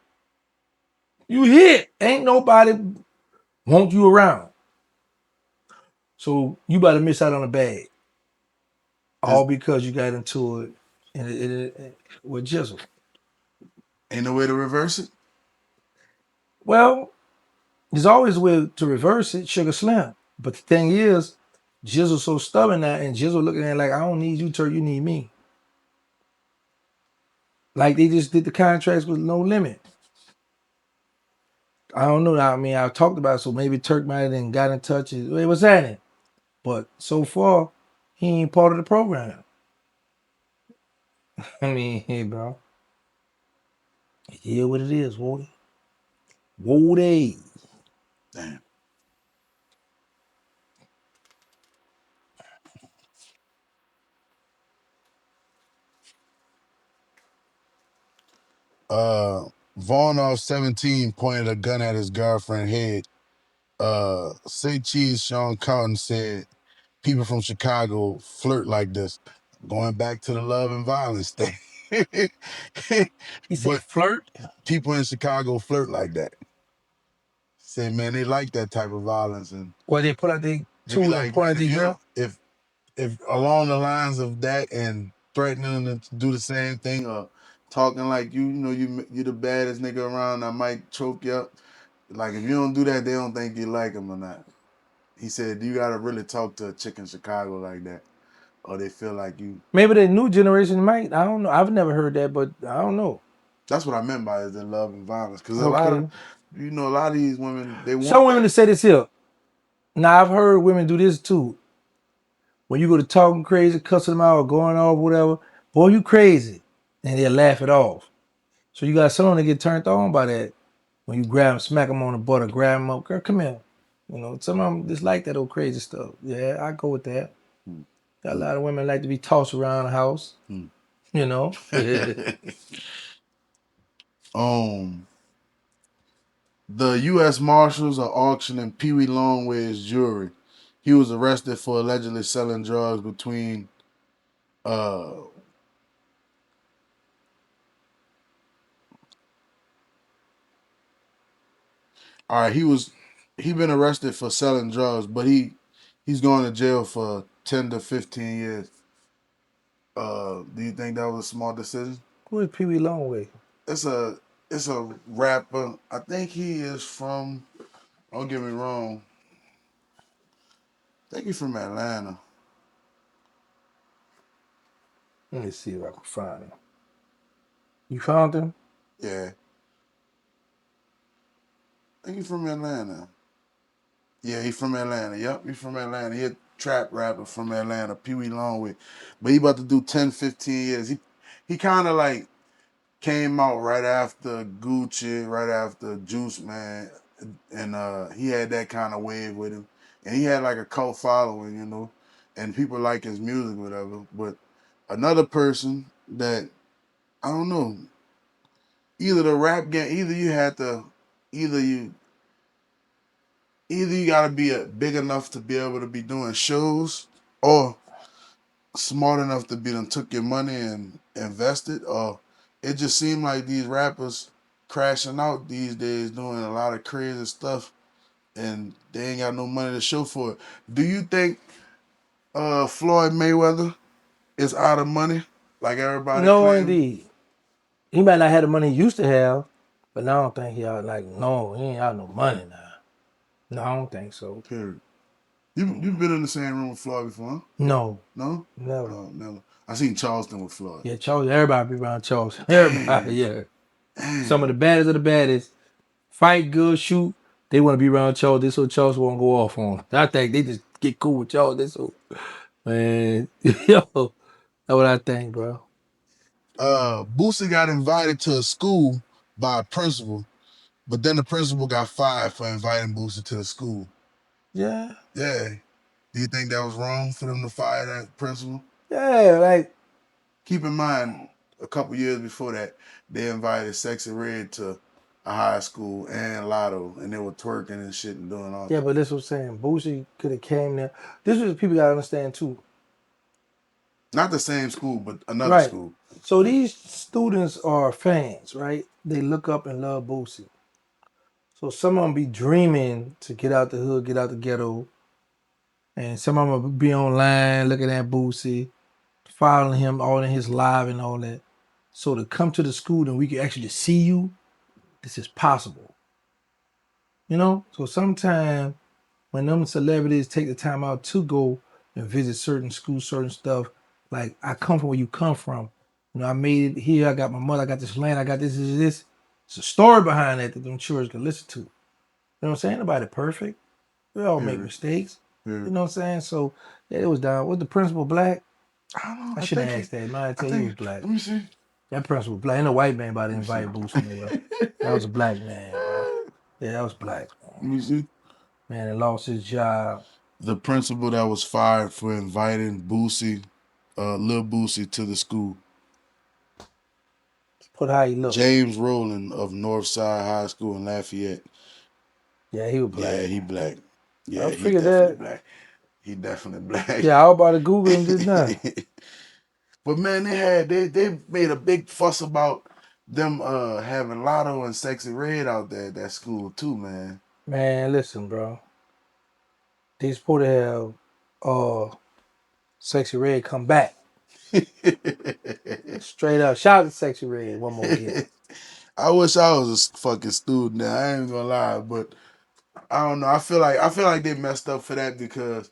You hit. Ain't nobody want you around. So you about to miss out on a bag. All because you got into it and with Jizzle. Ain't no way to reverse it. Well, there's always a way to reverse it, Sugar Slim. But the thing is, Jizzle's so stubborn now, and Jizzle looking at it like, I don't need you, Turk, you need me. Like they just did the contracts with no limit. I don't know. I mean, I talked about it, so maybe Turk might have then got in touch. Wait, what's happening? But so far, he ain't part of the program. I mean, hey, bro. Yeah, what it is, Woody. Woody. Damn. Vaughn off 17 pointed a gun at his girlfriend's head. Say Cheese Sean Carlton said people from Chicago flirt like this. Going back to the love and violence thing. He said But flirt. people in Chicago flirt like that. Say, man, they like that type of violence, and Well, they put out the they be tool and like, point man, at the girl. if along the lines of that and threatening to do the same thing or talking like you know you the baddest nigga around, I might choke you up. Like if you don't do that, they don't think you like them or not. He said you gotta really talk to a chick in Chicago like that, or they feel like you. Maybe the new generation might. I don't know. I've never heard that, but I don't know. That's what I meant by is the love and violence, because a lot of Okay. a lot of these women they want Some women that. to say this here. Now I've heard women do this too. When you go to talking crazy, cussing them out, or going off, whatever, boy, you crazy. And they'll laugh it off. So you got someone to get turned on by that. When you grab them, smack them on the butt, or grab them up, girl, come here. You know, some of them just like that old crazy stuff. Yeah, I go with that. Got a lot of women like to be tossed around the house. You know. The U.S. Marshals are auctioning Pee Wee Longway's jewelry. He was arrested for allegedly selling drugs between. All right, he been arrested for selling drugs, but he's going to jail for 10 to 15 years. Do you think that was a smart decision? Who is Pee Wee Longway? It's a it's a rapper. I think he is from. Don't get me wrong. I think he's from Atlanta. Let me see if I can find him. You found him? Yeah, I think he's from Atlanta. Yeah, he's from Atlanta. Yep, he's from Atlanta. He a trap rapper from Atlanta, Pee Wee Longway. But he about to do 10, 15 years. He kind of like came out right after Gucci, right after Juice Man, and he had that kind of wave with him, and he had like a cult following, and people like his music, whatever. But another person that I don't know, either the rap game, either you, either you gotta be big enough to be able to be doing shows, or smart enough to be done took your money and invested, or it just seemed like these rappers crashing out these days doing a lot of crazy stuff and they ain't got no money to show for it. Do you think Floyd Mayweather is out of money like everybody No, claiming? indeed. He might not have the money he used to have, but now I don't think he out like no, he ain't out no money now. No, I don't think so. Period. You've been in the same room with Floyd before, huh? No, No? never. Oh, never. I seen Charleston with Floyd. Yeah, Charles. Everybody be around Charles. Everybody, Damn. yeah. Some of the Damn. baddest of the baddest. Fight good, shoot. They want to be around Charles. This so Charles won't go off on them. I think they just get cool with Charles. This so man, yo, that's what I think, bro. Boosie got invited to a school by a principal, but then the principal got fired for inviting Boosie to the school. Yeah, Yeah. Do you think that was wrong for them to fire that principal? yeah, like Keep in mind, a couple years before that, they invited Sexy Red to a high school and Lotto, and they were twerking and shit and doing all. yeah, but this was saying Boosie could have came there. This was people gotta understand too. Not the same school, but another Right. school. So these students are fans, right? They look up and love Boosie. So some of them be dreaming to get out the hood, get out the ghetto, and some of them will be online looking at Boosie, following him all in his live and all that. So to come to the school and we can actually see you, this is possible. You know? So sometimes when them celebrities take the time out to go and visit certain schools, certain stuff, like I come from where you come from. You know, I made it here, I got my mother, I got this land, I got this. It's a story behind that them children can listen to. You know what I'm saying? Nobody perfect. We all make Period. mistakes. You Period. know what I'm saying? So yeah, it was down. Was the principal black? I don't know. I should have asked that. Man, I I tell you he was think. black. Let me see. That person was black. Ain't no white man about to Let me see. invite Boosie nowhere. That was a black man, bro. Yeah, that was black. Let me see. Man, that lost his job. The principal that was fired for inviting Boosie, Lil Boosie, to the school. Put how he looked. James Rowland of Northside High School in Lafayette. Yeah, he was black. Yeah, he black. I Yeah, he figured definitely that. black. He definitely black. Yeah, I was about to Google him just now. But man, they made a big fuss about them having Lotto and Sexy Red out there at that school too, man. Man, listen, bro. They supposed to have Sexy Red come back. Straight up. Shout out to Sexy Red one more again. I wish I was a fucking student now. I ain't gonna lie, but I don't know. I feel like they messed up for that because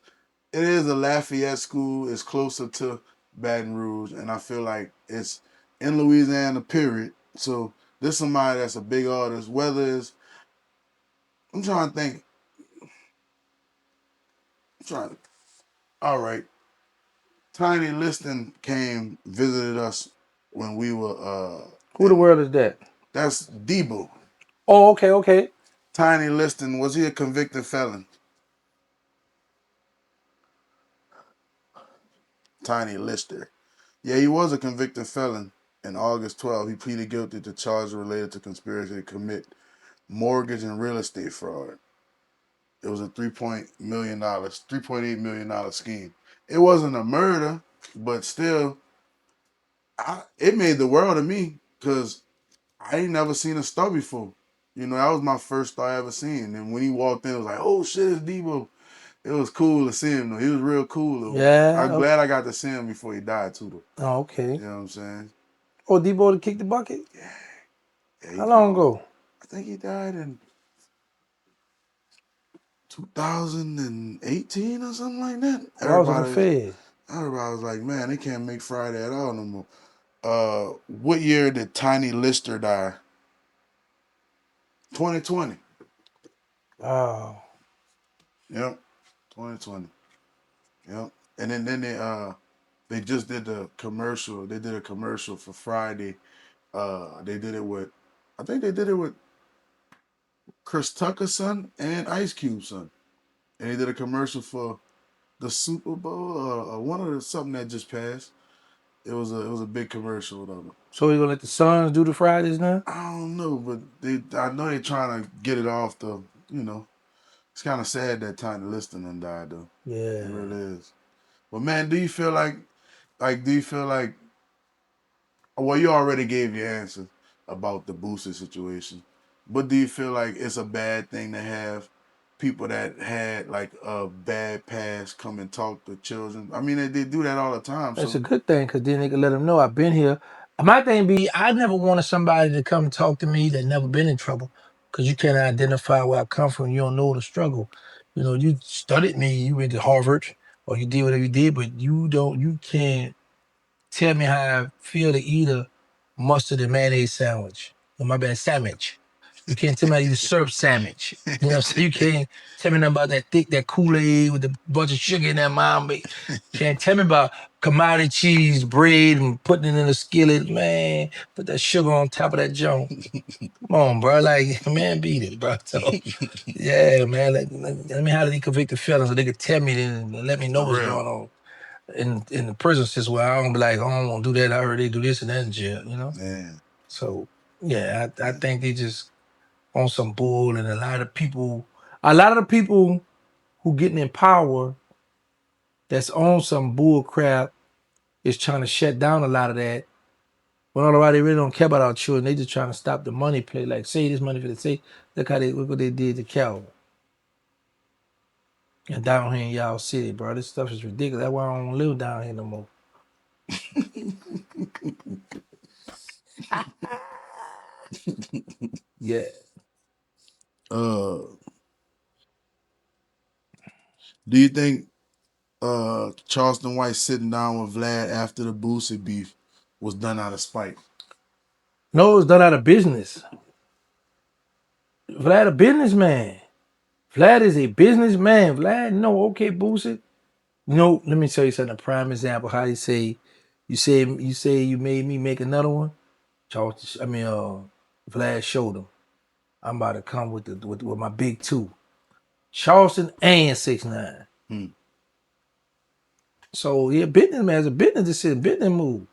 it is a Lafayette school. It's closer to Baton Rouge, and I feel like it's in Louisiana, period. So this somebody that's a big artist. Whether it's, I'm trying to think. I'm trying. All right, Tiny Liston came visited us when we were. Who the world is that? That's Debo. Oh, okay. Tiny Liston, was he a convicted felon? Tiny Lister. Yeah, he was a convicted felon. In August 12th, he pleaded guilty to charges related to conspiracy to commit mortgage and real estate fraud. It was a $3.8 million scheme. It wasn't a murder, but still, it made the world to me because I ain't never seen a star before. You know, that was my first star I ever seen. And when he walked in, it was like, oh shit, it's Debo. It was cool to see him though. He was real cool though. I'm Yeah. glad I got to see him before he died too though. Oh, okay. You know what I'm saying? Oh, D-Boy to kick the bucket? Yeah, How long ago? I think he died in 2018 or something like that. Oh, I was on the Fed. Everybody was like, man, they can't make Friday at all no more. What year did Tiny Lister die? 2020. Oh. Yep. 2020. Yep. And then they just did the commercial. They did a commercial for Friday. They did it with, I think they did it with Chris Tucker's son and Ice Cube's son. And they did a commercial for the Super Bowl or one of the something that just passed. It was a big commercial of them. So we gonna let the Suns do the Fridays now? I don't know, but I know they're trying to get it off the, you know. It's kind of sad that Tiny Liston done died though. Yeah. It really is. But man, do you feel like well, you already gave your answer about the Boosie situation, but do you feel like it's a bad thing to have people that had like a bad past come and talk to children? I mean, they do that all the time. That's So a good thing because then they can let them know I've been here. My thing be, I never wanted somebody to come talk to me that never been in trouble because you can't identify where I come from. You don't know the struggle. You know, you studied me, you went to Harvard or you did whatever you did, but you can't tell me how I feel to eat a mustard and mayonnaise sandwich. Oh, my bad, sandwich. You can't tell me how to eat a syrup sandwich. You know what I'm saying? You can't tell me nothing about that Kool-Aid with a bunch of sugar in that mom. Can't tell me about commodity cheese, bread, and putting it in a skillet. Man, put that sugar on top of that junk. Come on, bro. Like, man, beat it, bro. So, yeah, man. Let me how to these convicted felons so they could tell me and let me know for what's real, going on in the prison system where I don't be like, oh, I don't want to do that. I heard they do this and that in jail, you know? man. So, yeah, I think they just on some bull, and a lot of the people who getting in power that's on some bull crap is trying to shut down a lot of that. When all they really don't care about our children, they just trying to stop the money play. Like, say this money for the say, look what they did to Calvin. And down here in y'all city, bro. This stuff is ridiculous. That's why I don't live down here no more. Yeah. uh, do you think Charleston White sitting down with Vlad after the Boosie beef was done out of spite? No, it's done out of business. Vlad a businessman. Vlad is a businessman. Vlad, no, okay, Boosie. Let me tell you something. A prime example. How you say you made me make another one. Charleston, Vlad showed him. I'm about to come with with my big two. Charleston and 6ix9ine. Hmm. So yeah, business man, it's a business decision, business move.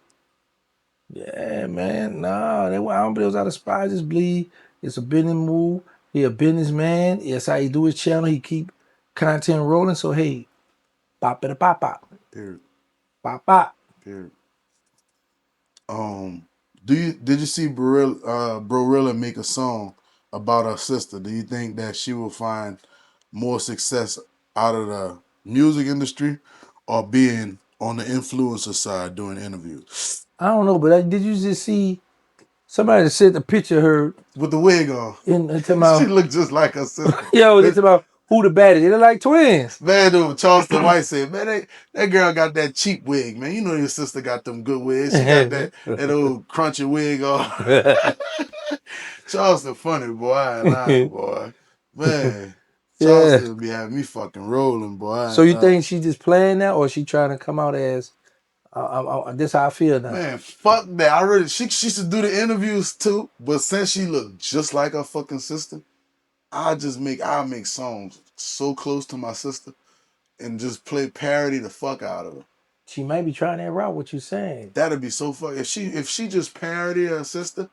Yeah, man. Nah, I don't believe it was out of spite, just bleed. It's a business move. He a businessman. That's how he do his channel. He keep content rolling. So hey, pop it a pop pop. Period. Pop pop. Period. Did you see Brorilla make a song about her sister? Do you think that she will find more success out of the music industry or being on the influencer side doing interviews? I don't know, but did you just see somebody sent a picture of her With the wig on. in She about looked just like her sister. yo, they talking about who the baddest. They look like twins. Man, dude, Charleston White said, man, that girl got that cheap wig, man. You know your sister got them good wigs. She got that old crunchy wig on. Charleston funny, boy. I ain't lying, boy. Man, Yeah. Charleston be having me fucking rolling, boy. I So ain't you lying. think she just playing that, or she trying to come out as this? How I feel now. Man, fuck that. I really she should do the interviews too, but since she look just like her fucking sister, I'll make songs so close to my sister and just play parody the fuck out of her. She might be trying that route. What you saying? That'd be so fuck. If she just parody her sister,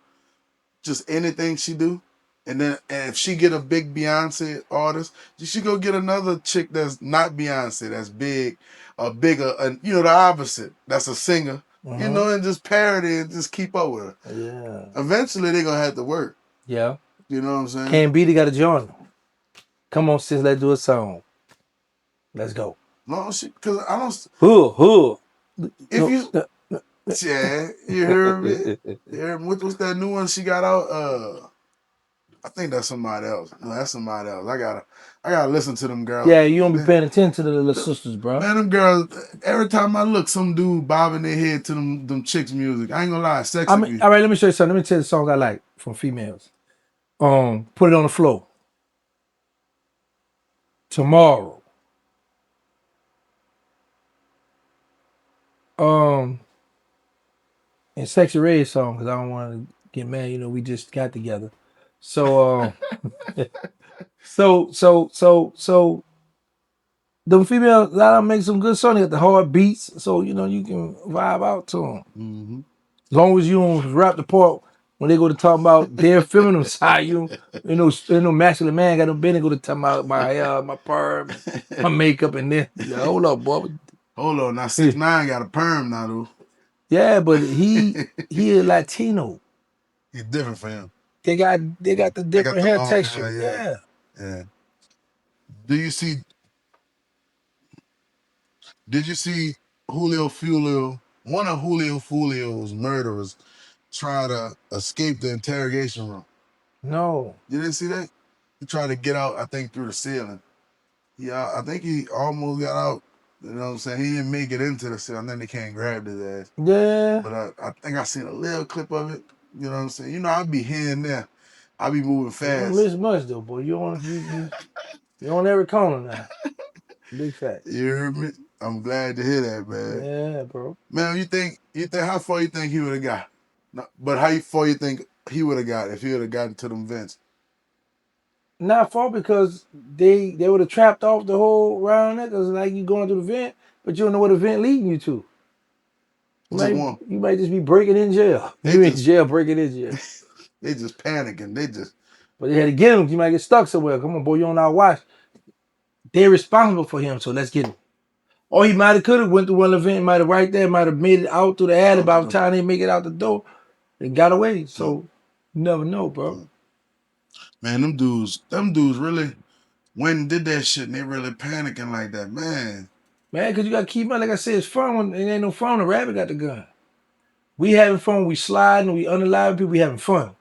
just anything she do, and if she get a big Beyonce artist, she go get another chick that's not Beyonce, that's big, or bigger, and you know the opposite. That's a singer, you know, and just parody and just keep up with her. Yeah. Eventually, they gonna have to work. Yeah. You know what I'm saying? Can't beat it. Got to join them. Come on, sis. Let's do a song. Let's go. No, because I don't. Who? If you, yeah, you heard me. You heard me? What's that new one she got out? I think that's somebody else. No, that's somebody else. I gotta listen to them girls. Yeah, you don't be paying attention to the little sisters, bro. Man, them girls. Every time I look, some dude bobbing their head to them chicks' music. I ain't gonna lie, sexy. All right, let me show you something. Let me tell you the songs I like from females. Put It on the Floor. Tomorrow. And Sexy Red song, because I don't want to get mad. You know, we just got together. So, so the females, a lot of them make some good songs. They got the hard beats, so you know you can vibe out to them. Mm-hmm. As long as you don't rap the part when they go to talk about their feminine side, you know, masculine man got no business go to talk about my hair, my perm, my makeup, and then hold up, boy. Hold on, now 6ix9ine got a perm now, though. Yeah, but he a Latino. It's different for him. They got the different hair texture. Yeah. Did you see Foolio? One of Foolio's murderers try to escape the interrogation room. No. You didn't see that? He tried to get out, I think, through the ceiling. Yeah, I think he almost got out. You know what I'm saying? He didn't make it into the ceiling. Then they can't grab his ass. Yeah. But I think I seen a little clip of it. You know what I'm saying? You know, I be here and there. I be moving You don't fast. miss much though, boy. You on every corner now. Big fact. You heard me? I'm glad to hear that, man. Yeah, bro. Man, you think how far you think he would have got? No, but how far you think he would have got if he would have gotten to them vents? Not far because they would have trapped off the whole round there because like you going through the vent, but you don't know what the vent leading you to. You might just be breaking in jail. You in jail breaking in jail. They just panicking. But they had to get him. You might get stuck somewhere. Come on, boy, you on our watch. They're responsible for him, so let's get him. Or he might have could have went to one event, might have right there, might have made it out through the alley by the time they make it out the door and got away. So you never know, bro. Man, them dudes really went and did that shit and they really panicking like that, man. Man, because you got to keep up. Like I said, it's fun when it ain't no fun when the rabbit got the gun. We having fun, we sliding, we unaliving people, we having fun.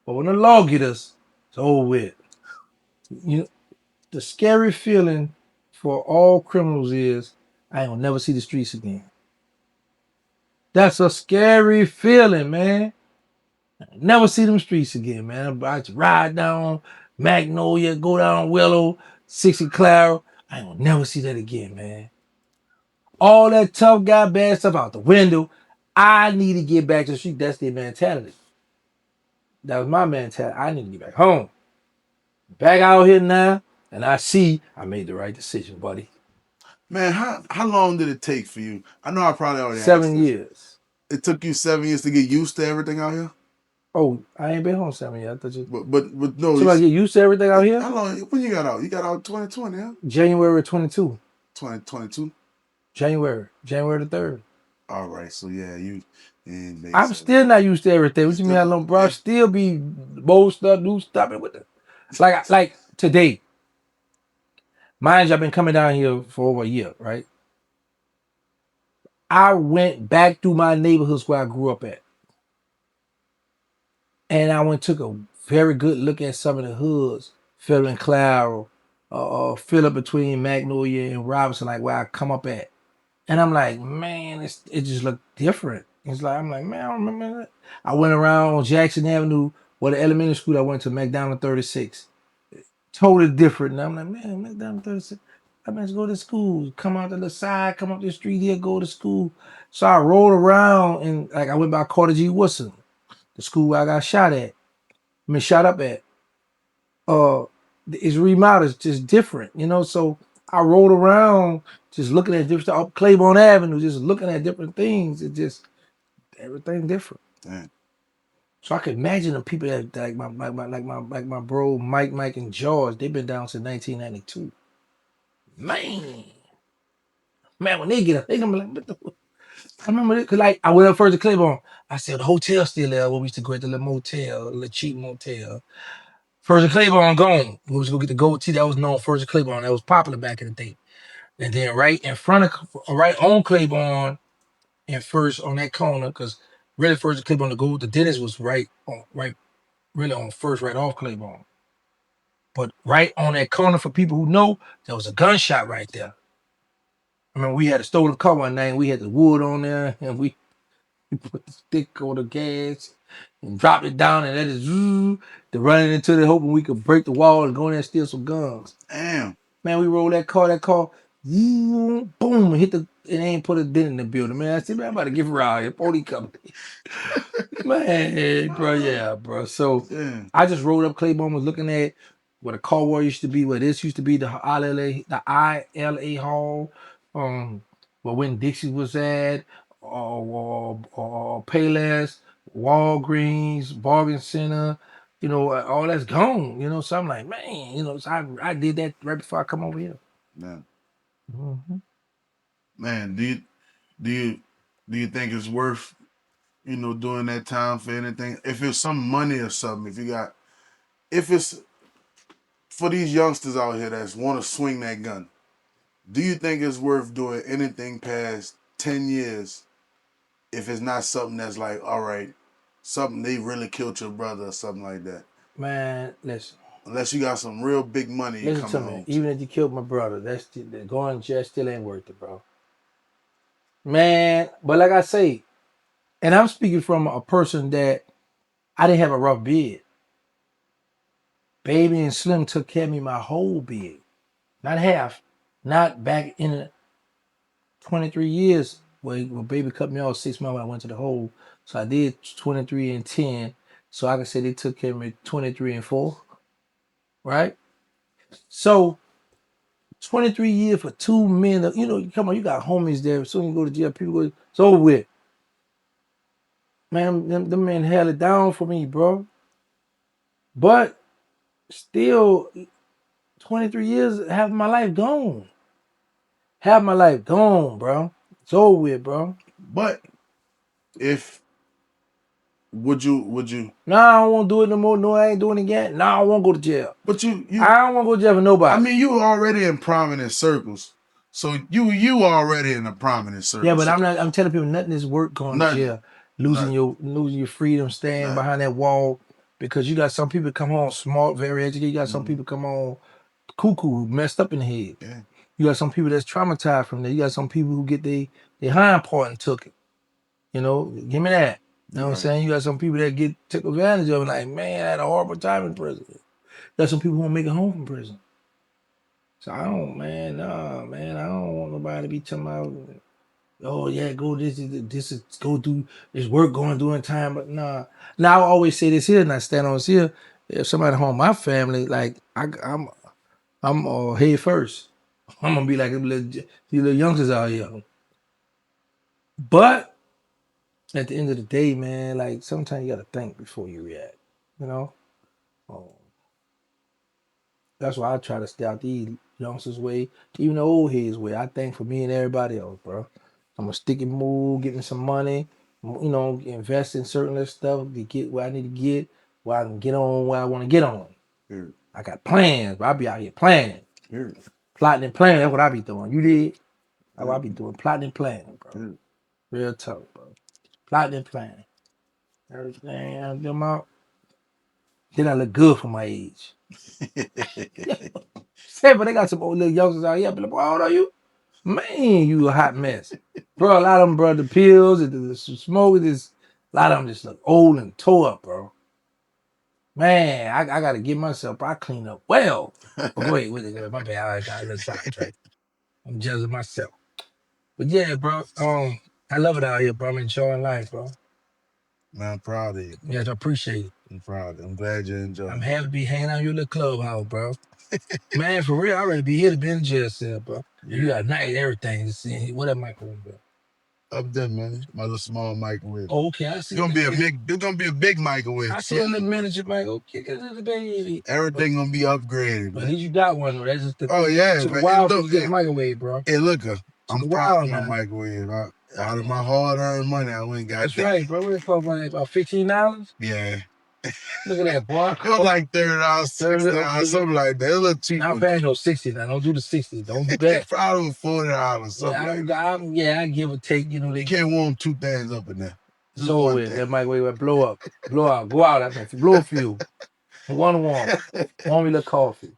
But when the law get us, it's over with. You know, the scary feeling for all criminals is I ain't gonna never see the streets again. That's a scary feeling, man. Never see them streets again, man. I'm about to ride down Magnolia, go down Willow, 60 Clara. I ain't gonna never see that again, man. All that tough guy bad stuff out the window. I need to get back to the street. That's their mentality. That was my mentality. I need to get back home. Back out here now, and I see I made the right decision, buddy. Man, how long did it take for you? I know I probably already asked 7 this. years. It took you 7 years to get used to everything out here? Oh, I ain't been home 7 years. I thought you. But no, Somebody get used to everything out here? how long when you got out? You got out 2020, huh? January 22. 2022. January the 3rd. All right, so yeah, you and they I'm said still not used to everything. you What you mean still I don't, bro? I still be bold stuff, new stuff with it. Like today. Mind you, I've been coming down here for over a year, right? I went back through my neighborhoods where I grew up at. And I went took a very good look at some of the hoods, Phil and Cloud, Philip between Magnolia and Robinson, like where I come up at. And I'm like, man, it just looked different. It's like I'm like, man, I don't remember that. I went around on Jackson Avenue, where the elementary school I went to, McDonald 36. Totally different. And I'm like, man, McDonald 36. I mean, let's go to school. Come out to the side, come up the street here, go to school. So I rolled around and like I went by Carter G. Woodson, the school where I got shot at. Shot up at. It's remodeled, it's just different, you know. So I rode around just looking at different stuff up Claiborne Avenue, just looking at different things. It just everything different. Damn. So I could imagine the people that like my bro Mike and George. They've been down since 1992. Man, when they get up, they gonna be like, what the? I remember it because like I went up first to Claiborne. I said the hotel's still there. Where we used to go at the little motel, the little cheap motel. First and Claiborne gone. We was gonna get the gold tea that was known First and Claiborne. That was popular back in the day. And then right in front of, right on Claiborne and First on that corner, because really First and Claiborne, the dentist was really on First, right off Claiborne. But right on that corner, for people who know, there was a gunshot right there. I mean, we had a stolen car one night, and we had the wood on there, and we put the stick on the gas and dropped it down and let it zoom to running into the hoping we could break the wall and go in there and steal some guns. Damn. Man, we rolled that car, boom, boom, hit the, it ain't put a dent in the building. Man, I said, man, I'm about to get around here. 40 coming. Man, bro, yeah, bro. So Yeah. I just rolled up Claiborne, was looking at where the car war used to be, where this used to be, the ILA Hall, where when Dixie was at, or Payless, Walgreens, Bargain Center, you know, all that's gone, you know. So I'm like, man, you know, so I did that right before I come over here. Yeah. Mhm. Man, do you do you think it's worth, doing that time for anything? If it's some money or something, if it's for these youngsters out here that want to swing that gun, do you think it's worth doing anything past 10 years if it's not something that's like, all right, something they really killed your brother or something like that? Man, listen. Unless you got some real big money you Listen to coming me. home to. Even if you killed my brother, that's still, going to jail still ain't worth it, bro. Man, but like I say, and I'm speaking from a person that I didn't have a rough bid. Baby and Slim took care of me my whole bid, not half, not back in the 23 years when Baby cut me off 6 months when I went to the hole. So I did 23 and 10. So I can say they took care of me 23 and 4, right? So 23 years for 2 men. You know, come on, you got homies there. As soon as you go to jail, people go, it's over with. Man, them men held it down for me, bro. But still, 23 years, half my life gone. Half my life gone, bro. It's over with, bro. But if would you Nah, I don't want to do it no more. No, I ain't doing it again. Nah, I won't go to jail. but you I don't want to go to jail for I nobody. mean you already in prominent circles. So you already in a prominent Yeah, circle. but So I'm telling people nothing is worth going to nothing. jail. Losing Nothing. your freedom, staying Nothing. behind that wall. Because you got some people come home smart, very educated. You got some people come home cuckoo, messed up in the head. Yeah. You got some people that's traumatized from that. You got some people who get their hind part and took it. You know, give me that. You know what I'm Right. saying? You got some people that get took advantage of it. Like, man, I had a horrible time in prison. You got some people who won't make it home from prison. So I don't, man, nah, man, I don't want nobody to be talking about. Oh yeah, go this is go do this work going during time, but nah. Now I always say this here, and I stand on this here. If somebody home my family, like I'm head first. I'm gonna be like these little youngsters out here. But at the end of the day, man, like sometimes you gotta think before you react. You know, um, that's why I try to stay out these youngsters' way, even the old heads' way. I think for me and everybody else, bro. I'm gonna stick and move, get me some money, invest in certain little stuff to get where I need to get, where I can get on where I want to get on. Here, I got plans, but I be out here planning, here, plotting and planning. That's what I be doing. You did? That's what I here, be doing, plotting and planning, bro. here. Real tough, bro. Plotting and planning. Everything I them out. Then I look good for my age. Say, but they got some old little youngsters out here. I be like, boy, how old are you? Man, you a hot mess. Bro, a lot of them, bro, the pills, the smoke, a lot of them just look old and tore up, bro. Man, I got to get myself, I clean up well. But go ahead with it. My bad, I got a little sidetracked. I'm judging myself. But yeah, bro, I love it out here, bro. I'm enjoying life, bro. Man, I'm proud of you. Yes, I appreciate it. I'm proud of you. I'm glad you enjoyed I'm it. happy to be hanging out in your little clubhouse, bro. Man, for real, I'd rather be here to be in jail cell, bro. You got night everything to see. What that microphone, bro? Up there, man. My little small microwave. Oh, okay, I It's see. gonna be a big. It's gonna be a big microwave. I see a little miniature mic. Okay, little baby. Everything gonna be upgraded, But at man. least you got one. That's just the Oh yeah, took a man. It while for look, you to get a microwave, bro. look. Took I'm a proud while of my now. microwave. Out of my hard-earned money, I went and got That's that. right, bro. What it cost like about $15? Yeah, Look at that, boy. it was like $30, Thirty, $60, something like that. It looked cheap. now past no 60 now. Don't do the 60. Don't do that. Probably was $40, something Yeah, like that. yeah, I give or take, You they can't warm two things up in there. Just so one with thing. that microwave will blow up. Blow out. Go out. That's blow a few. One warm. Warm me a little coffee.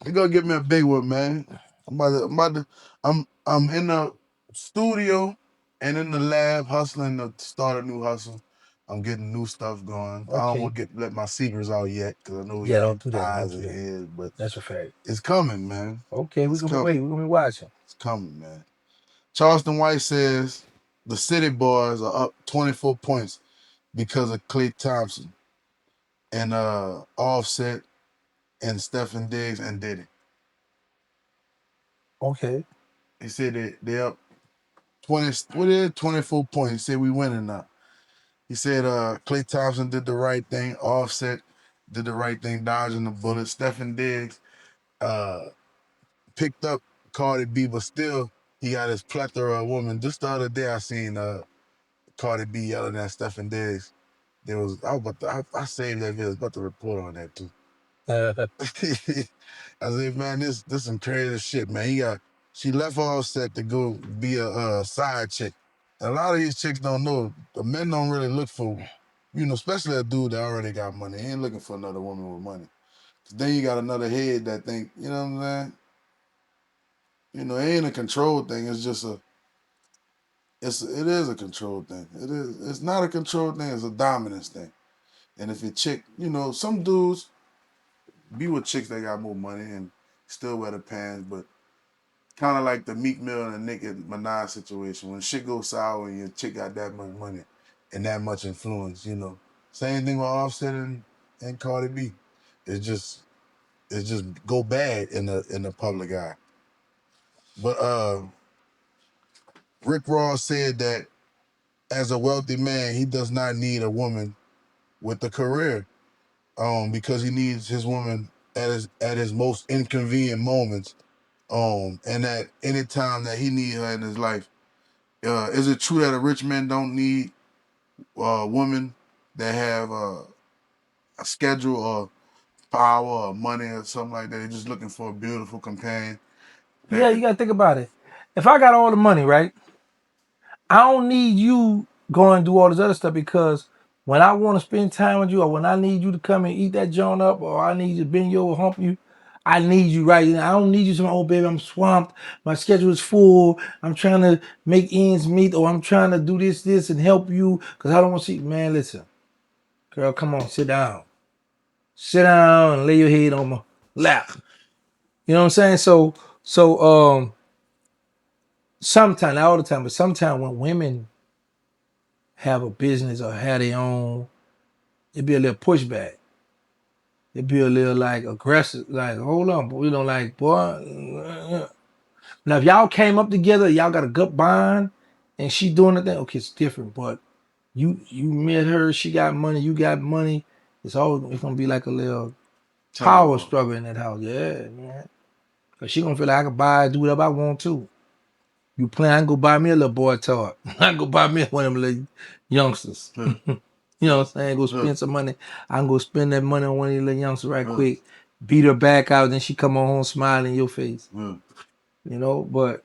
You gonna get me a big one, man. I'm in the studio and in the lab hustling to start a new hustle. I'm getting new stuff going. I don't Okay. want to let my secrets out yet because I know we Yeah, got don't do that. Don't eyes do and that. ears, but That's a fact. it's coming, man. Okay, It's coming. we're gonna be watching. It's coming, man. Charleston White says the City Boys are up 24 points because of Klay Thompson and Offset and Stephen Diggs and Diddy. Okay. He said they up 20, what is it? 24 points. He said we winning now. He said Klay Thompson did the right thing. Offset did the right thing, dodging the bullet. Stephen Diggs uh, picked up Cardi B, but still he got his plethora of women. Just the other day I seen Cardi B yelling at Stephen Diggs. I saved that video. I was about to report on that too. I said, man, this some crazy shit, man. She left Offset to go be a side chick. And a lot of these chicks don't know. The men don't really look for, especially a dude that already got money. He ain't looking for another woman with money. Then you got another head that think, you know what I'm saying? It ain't a control thing. It's just it is a control thing. It is. It's not a control thing. It's a dominance thing. And if your chick, some dudes be with chicks that got more money and still wear the pants, but kind of like the Meek Mill and Nicki Minaj situation. When shit goes sour and your chick got that much money and that much influence, Same thing with Offset and Cardi B. It's just go bad in the public eye. But Rick Ross said that as a wealthy man, he does not need a woman with a career, because he needs his woman at his most inconvenient moments, and at any time that he needs her in his life. Is it true that a rich man don't need women that have a schedule or power or money or something like that? They're just looking for a beautiful companion. Yeah, you gotta think about it. If I got all the money, right? I don't need you going and do all this other stuff because when I want to spend time with you or when I need you to come and eat that joint up or I need you to bend you over, hump you, I need you right now. I don't need you to say, oh, baby, I'm swamped. My schedule is full. I'm trying to make ends meet or I'm trying to do this, and help you because I don't want to see. Man, listen, girl, come on, sit down. Sit down and lay your head on my lap. You know what I'm saying? So sometimes, not all the time, but sometimes when women have a business or have their own, it be a little pushback. It be a little like aggressive, like hold on, but we don't like boy. Now if y'all came up together, y'all got a good bond, and she doing the thing, okay, it's different. But you met her, she got money, you got money. It's gonna be like a little Tug of power war. struggle in that house. Yeah, man. Cause she gonna feel like I can buy, do whatever I want to. You plan, I can go buy me a little boy toy. I can go buy me one of them little youngsters. Huh, You know what I'm saying? Go huh, spend some money. I can go spend that money on one of these little youngsters right huh, quick. Beat her back out, then she come on home smiling in your face. huh. You know, but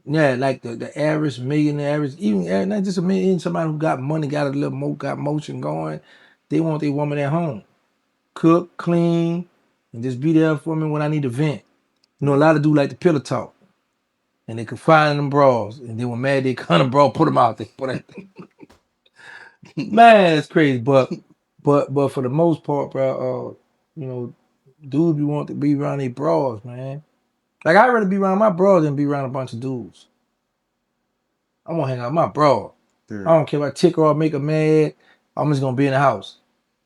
yeah, like the average millionaire, average even not just a million, somebody who got money, got a little got motion going. They want their woman at home, cook, clean, and just be there for me when I need to vent. You know, a lot of dudes like the pillow talk, and they confide in them bras, and then when mad they kind of bra put them out there. Man, it's crazy, but for the most part, bro, you know, dudes be want to be around their bras, man. Like I'd rather be around my bras than be around a bunch of dudes. I want to hang out with my bra. I Third, don't care if I tick her or make her mad. I'm just gonna be in the house.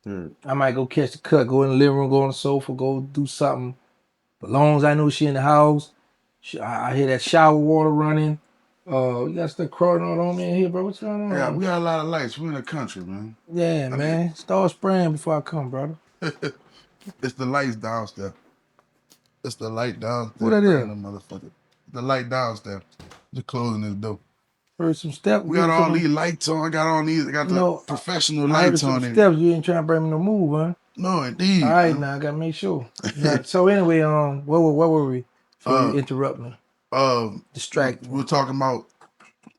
third. I might go catch the cut, go in the living room, go on the sofa, go do something. But as long as I know she in the house, I hear that shower water running. You got stuff crawling all on me in here, bro. What's going We on? got a lot of lights. We're in the country, man. Yeah, I mean, man. Start spraying before I come, brother. it's the lights downstairs. It's the light Who downstairs. that is? Spraying the motherfucker. The light downstairs. Just closing this door. Heard some steps. We You got ain't all coming. these lights on. I got all these. I got You the know, professional I heard lights some on it. steps. You ain't trying to bring me no move, huh? No, All indeed, right, man. now I gotta make sure. Now, so anyway, what were we? Before you uh, interrupt me, uh, distract me. we're talking about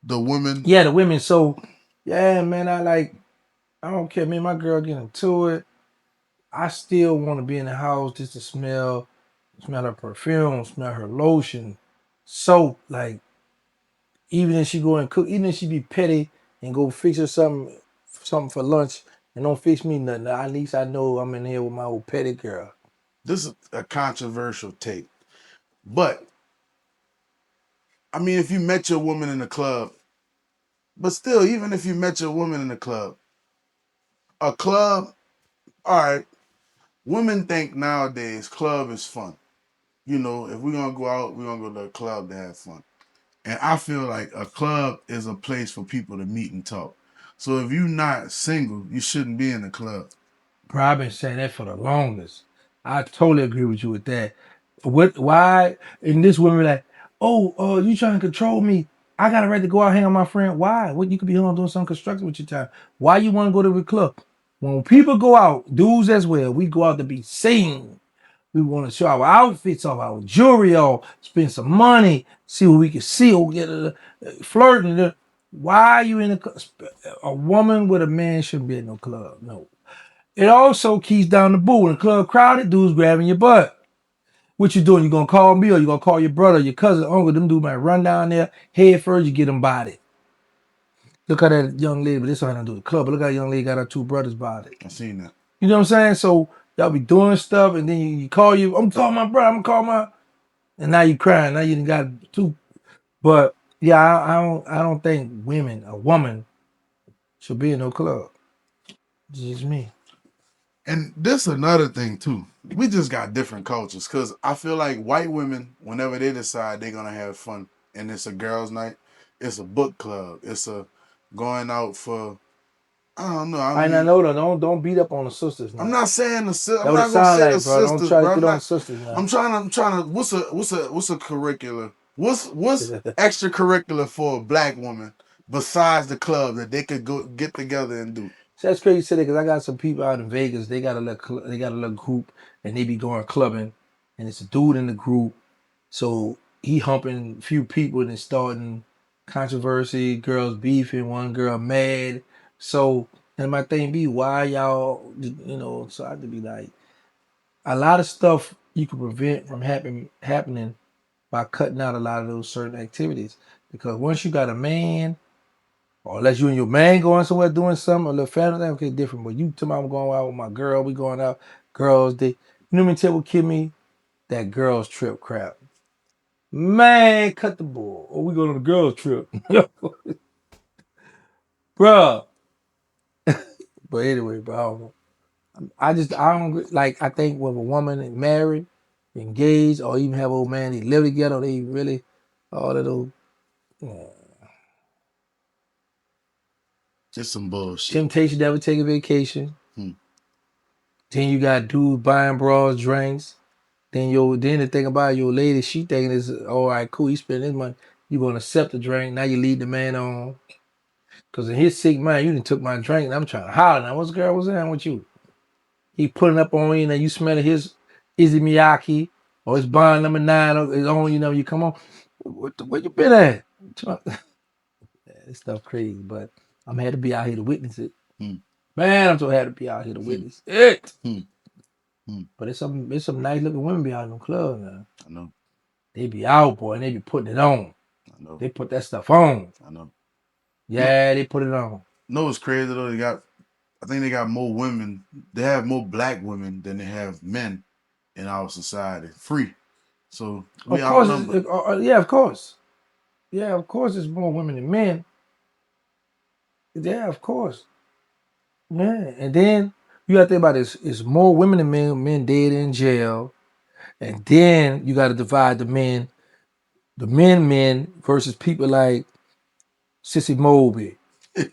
the women. Yeah, the women. So, yeah, man, I don't care. Me and my girl get into it. I still want to be in the house just to smell her perfume, smell her lotion, soap. Like, even if she go and cook, even if she be petty and go fix her something for lunch and don't fix me nothing, at least I know I'm in here with my old petty girl. This is a controversial take, but I mean, if you met your woman in the club, but still, even if you met your woman in the club, a club, all right. Women think nowadays club is fun. You know, if we're gonna go out, we're gonna go to a club to have fun. And I feel like a club is a place for people to meet and talk. So if you're not single, you shouldn't be in a club. Bro, I've been saying that for the longest. I totally agree with you with that. What? Why? And this woman like, oh, you trying to control me? I got a right to go out hang with my friend. Why? What? You could be home doing something constructive with your time. Why you want to go to the club? When people go out, dudes as well, we go out to be seen. We want to show our outfits off, our jewelry off, spend some money, see what we can see, or get flirting. Why are you in a woman with a man shouldn't be in no club? No. It also keeps down the boo. When the club crowded, dudes grabbing your butt. What you doing? You gonna call me or you gonna call your brother, your cousin, uncle? Them dudes might run down there head first. You get them bodied. Look how that young lady, but this ain't nothing to do with the club. But look how that young lady got her two brothers bodied. I seen that. You know what I'm saying? So y'all be doing stuff, and then you call you. I'm calling my brother. I'm calling my, and now you crying. Now you done got two. But yeah, I don't think a woman should be in no club. It's just me. And this another thing too. We just got different cultures. Cause I feel like white women, whenever they decide they're gonna have fun and it's a girls' night, it's a book club. It's a going out for I don't know. I I mean, know though. Don't beat up on the sisters I'm now. not saying That I'm what it not gonna sound say the like, bro. Don't sisters, try to bro. get I'm on the not. sisters now. I'm trying to. What's a curricular? What's extracurricular for a black woman besides the club that they could go get together and do? So that's crazy, city, because I got some people out in Vegas. They got a little group, and they be going clubbing, and it's a dude in the group. So he humping a few people and it's starting controversy. Girls beefing, one girl mad. So and my thing be, why y'all? So I have to be like, a lot of stuff you can prevent from happening by cutting out a lot of those certain activities. Because once you got a man, or unless you and your man going somewhere doing something, a little family thing, okay, different. But you tomorrow I'm going out with my girl, we going out, girls, they, you know what I mean, tell what kid me? That girls trip crap. Man, cut the bull. or we go on a girls trip, bruh. But anyway, bro, I don't know. I don't like. I think when a woman is married, engaged, or even have old man, they live together, they really all of those Just some bullshit. temptation never take a vacation. Hmm. Then you got dudes buying bras, drinks. Then the thing about it, your lady, she thinking is all right, cool. You spend this money, you gonna accept the drink. Now you lead the man on. Cause in his sick mind, you done took my drink and I'm trying to holler. Now what's girl, what's that with you? He putting up on you and you smelling his Izzy Miyake or his bond number 9 or his own, you come on. Where you been at? This stuff crazy, but I'm had to be out here to witness it. Hmm. Man, I'm so happy to be out here to witness it. Hmm. Hmm. But it's some nice looking women be out in the club now. I know. They be out, boy, and they be putting it on. I know. They put that stuff on. I know. Yeah, they put it on. No, it's crazy though. I think they got more women. They have more black women than they have men in our society. Free. So we Of course, outnumbered. yeah, of course. Yeah, of course, there's more women than men. Yeah, of course. Yeah, and then you got to think about this: it's more women than men. Men dead in jail, and then you got to divide the men versus people like Sissy Moby,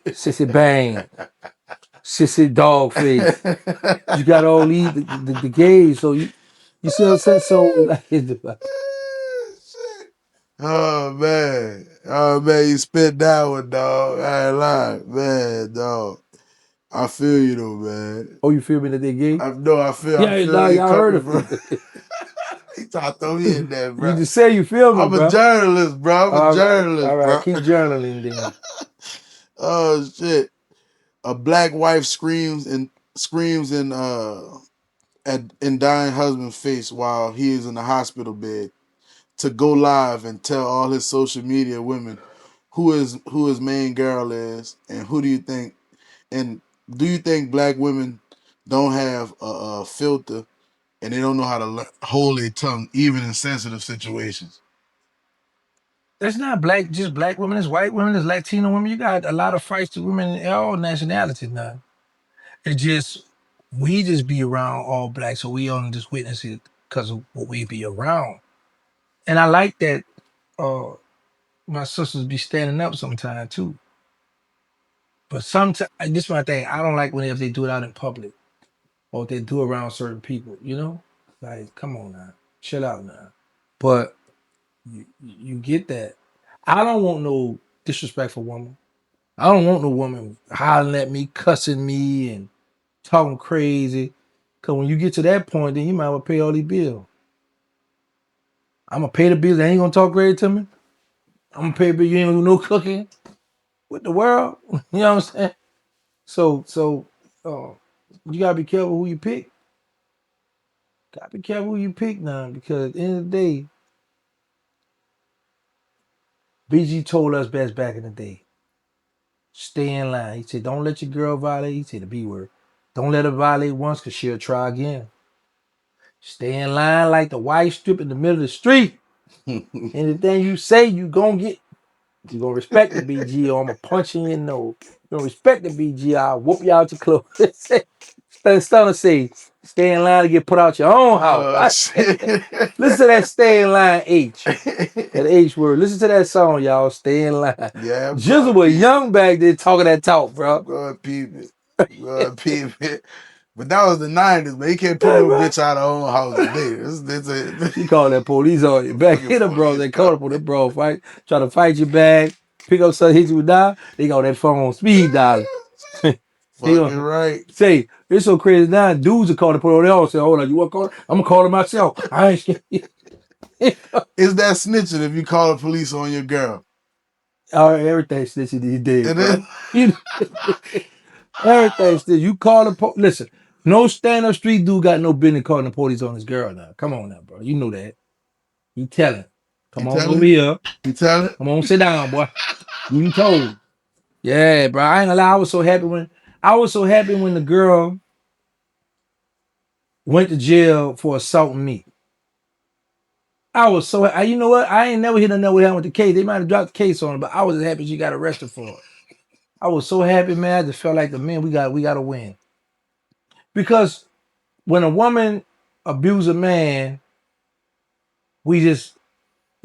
Sissy Bang, Sissy Dogface. You got all these the gays. So you see what I'm saying? So like, Oh man, you spit that one, dog. I ain't lying, man, dog. I feel you though, man. oh, you feel me that they gay? I feel Yeah, where dog, you y'all heard coming of from. it. He tried to throw me in there, You bro. just say you feel me, I'm a bro. journalist, bro. I'm a All journalist, right, bro. keep journaling then. Oh shit. A black wife screams in dying husband's face while he is in the hospital bed to go live and tell all his social media women who his main girl is and who do you think, and do you think black women don't have a filter and they don't know how to hold their tongue even in sensitive situations? It's not just black women, it's white women, it's Latino women. You got a lot of fights to women in all nationalities now. It's just we just be around all black, so we only just witness it because of what we be around. And I like that my sisters be standing up sometimes too. But sometimes this is my thing. I don't like when if they do it out in public or if they do it around certain people, Like, come on now. Chill out now. But you get that. I don't want no disrespectful woman. I don't want no woman hollering at me, cussing me, and talking crazy. Cause when you get to that point, then you might well pay all these bills. I'm gonna pay the bills. They ain't gonna talk crazy to me. I'm gonna pay the bill. You ain't gonna do no cooking. What the world? You know what I'm saying? So, uh, you gotta be careful who you pick. Gotta be careful who you pick now, because at the end of the day, BG told us best back in the day. Stay in line. He said, don't let your girl violate. He said the B word. Don't let her violate once because she'll try again. Stay in line like the white strip in the middle of the street. Anything you say, you gonna get. You gonna respect the BG or I'm gonna punch you in the nose. You gonna respect the BG, I'll whoop you out your clothes. Stunner say, stay in line to get put out your own house. Oh shit. Listen to that stay in line H. That H word. Listen to that song, y'all. Stay in line. Yeah, I'm Jizzle going was peep. young back then talking that talk, bro. I'm going peep it. I'm going peep it. But that was the 90s, man. You can't put Hey, no bro. bitch out of her own house today. This She called that police on you. Back fucking in the bro, police they called stuff. up on the bro fight, try to fight you back, pick up something, hit you with that. They got that phone speed dialing. He Fucking gonna right. say it's so crazy now. Dudes are calling the police. They all say, "Hold on, you want to call it? I'm gonna call it myself. I ain't scared." Is that snitching if you call the police on your girl? Everything snitching these days, And bro. then Everything snitch. You call the police. Listen, no stand up street dude got no business calling the police on his girl now. Come on now, bro. You know that. You telling. you Come on tell over it? here. You tell it? Come on, sit down, boy. You done told. Yeah, bro. I ain't gonna lie. I was so happy when the girl went to jail for assaulting me. I was so you know what? I ain't never hit another what happened with the case. They might have dropped the case on her, but I was happy she got arrested for it. I was so happy, man. I just felt like the men we got to win. Because when a woman abuse a man, we just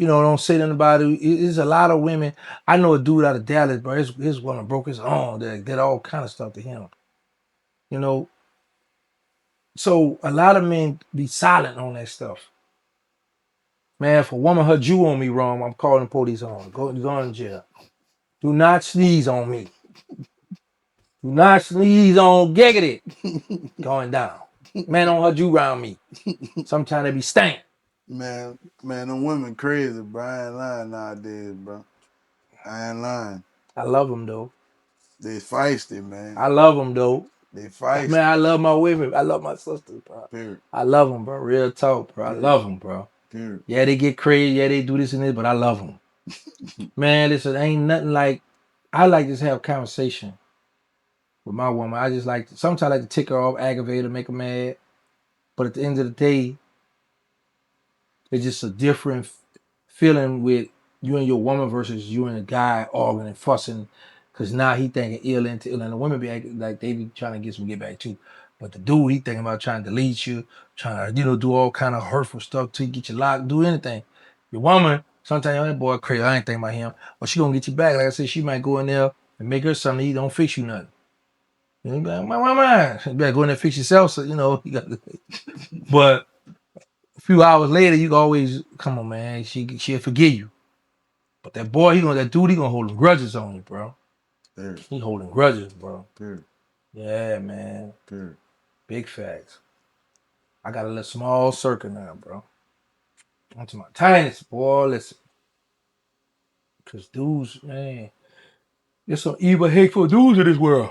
don't say nothing about it. There's a lot of women. I know a dude out of Dallas, bro. His woman broke his arm. They did all kind of stuff to him. You know, so a lot of men be silent on that stuff. Man, if a woman hurt you on me wrong, I'm calling the police on her. Go in jail. Do not sneeze on me. Do not sneeze on Giggity. Going down. Man, don't hurt you around me. Sometimes they be stank. Man, them women crazy, bro. I ain't lying nowadays, bro. I ain't lying. I love them though. They feisty, man. I love them though. They feisty. Man, I love my women. I love my sisters, bro. Period. I love them, bro. Real talk, bro. I love them, bro. Period. Yeah, they get crazy. Yeah, they do this and this, but I love them. Man, listen, ain't nothing like. I like to just have conversation with my woman. I just like sometimes I like to tick her off, aggravate her, make her mad. But at the end of the day, it's just a different feeling with you and your woman versus you and a guy arguing and fussing. Cause now he thinking ill into ill, and the women be acting like they be trying to get some get back too. But the dude, he thinking about trying to delete you, trying to do all kind of hurtful stuff to get you locked, do anything. Your woman, sometimes that boy crazy. I ain't thinking about him, but she gonna get you back. Like I said, she might go in there and make her something to eat. Don't fix you nothing. You know, you be like, my. You better go in there and fix yourself. So you got. But a few hours later, you can always come on, man. She'll forgive you. But that boy, that dude, he gonna hold grudges on you, bro. Period. He holding grudges, bro. Period. Yeah, man. Period. Big facts. I got a little small circle now, bro. I'm to my tiniest, boy. Listen. Cause dudes, man, there's some evil, hateful dudes in this world.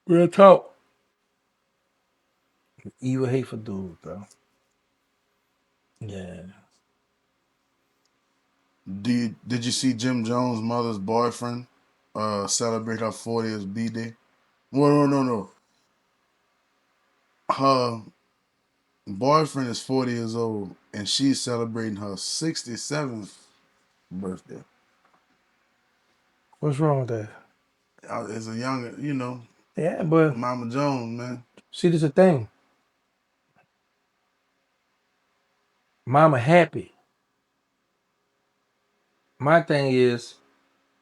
Real talk. Evil, hateful dudes, bro. Yeah. Did you see Jim Jones' mother's boyfriend celebrate her 40th birthday? Well, no. Her boyfriend is 40 years old, and she's celebrating her 67th birthday. What's wrong with that? As a young, Yeah, but Mama Jones, man. see, this is the thing. Mama happy. My thing is,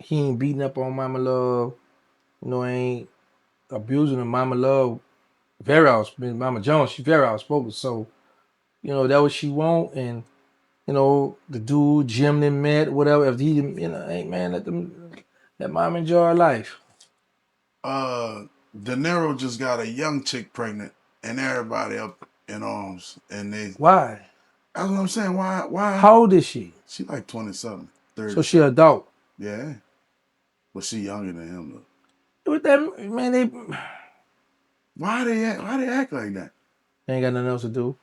he ain't beating up on Mama Love. Ain't abusing her. Mama Love, very outspoken. Mama Jones, she very outspoken. So, that what she want. And, the dude, Jim, they met, whatever. If he, hey, man, let mom enjoy her life. De Niro just got a young chick pregnant, and everybody up in arms. And Why? that's what I'm saying. Why? How old is she? She like 27, 30. So she adult. Yeah. But she younger than him, though. With that, man, they Why they act like that? ain't got nothing else to do.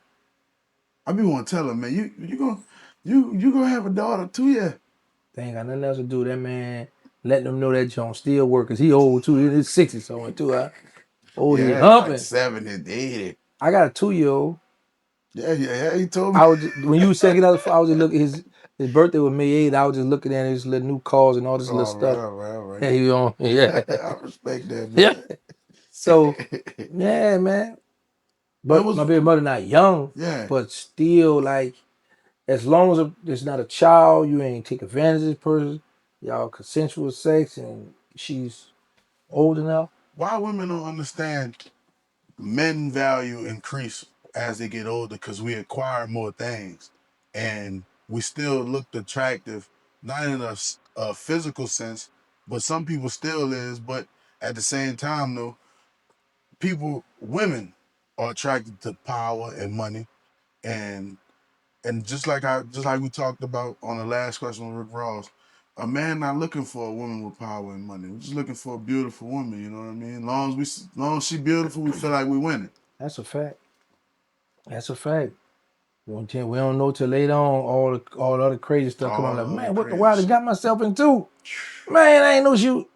I be want to tell her, man, you gonna have a daughter too, yeah. They ain't got nothing else to do. That man, let them know that John still work, cause he old too. He's 60 something too. Old, he Yeah, humping. like 70, 80. I got a 2-year-old. Yeah, he told me. I was when you was saying I was just looking. His birthday was May 8th. I was just looking at his little new cars and all this little stuff. All right. Yeah, he was on. Yeah, I respect that, man. yeah. So, yeah, man. But my baby mother not young. Yeah. But still, like, as long as there's not a child, you ain't take advantage of this person. Y'all consensual sex, and she's old enough. Why women don't understand men value increase as they get older because we acquire more things, and we still look attractive, not in a physical sense, but some people still is. But at the same time, though, women are attracted to power and money, and just like we talked about on the last question with Rick Ross, a man not looking for a woman with power and money. We're just looking for a beautiful woman. You know what I mean? Long as she beautiful, we feel like we winning. That's a fact. That's a fact. We don't know till later on all the other crazy stuff come on. Like, man, what the world I got myself into? Man, I ain't no shoot.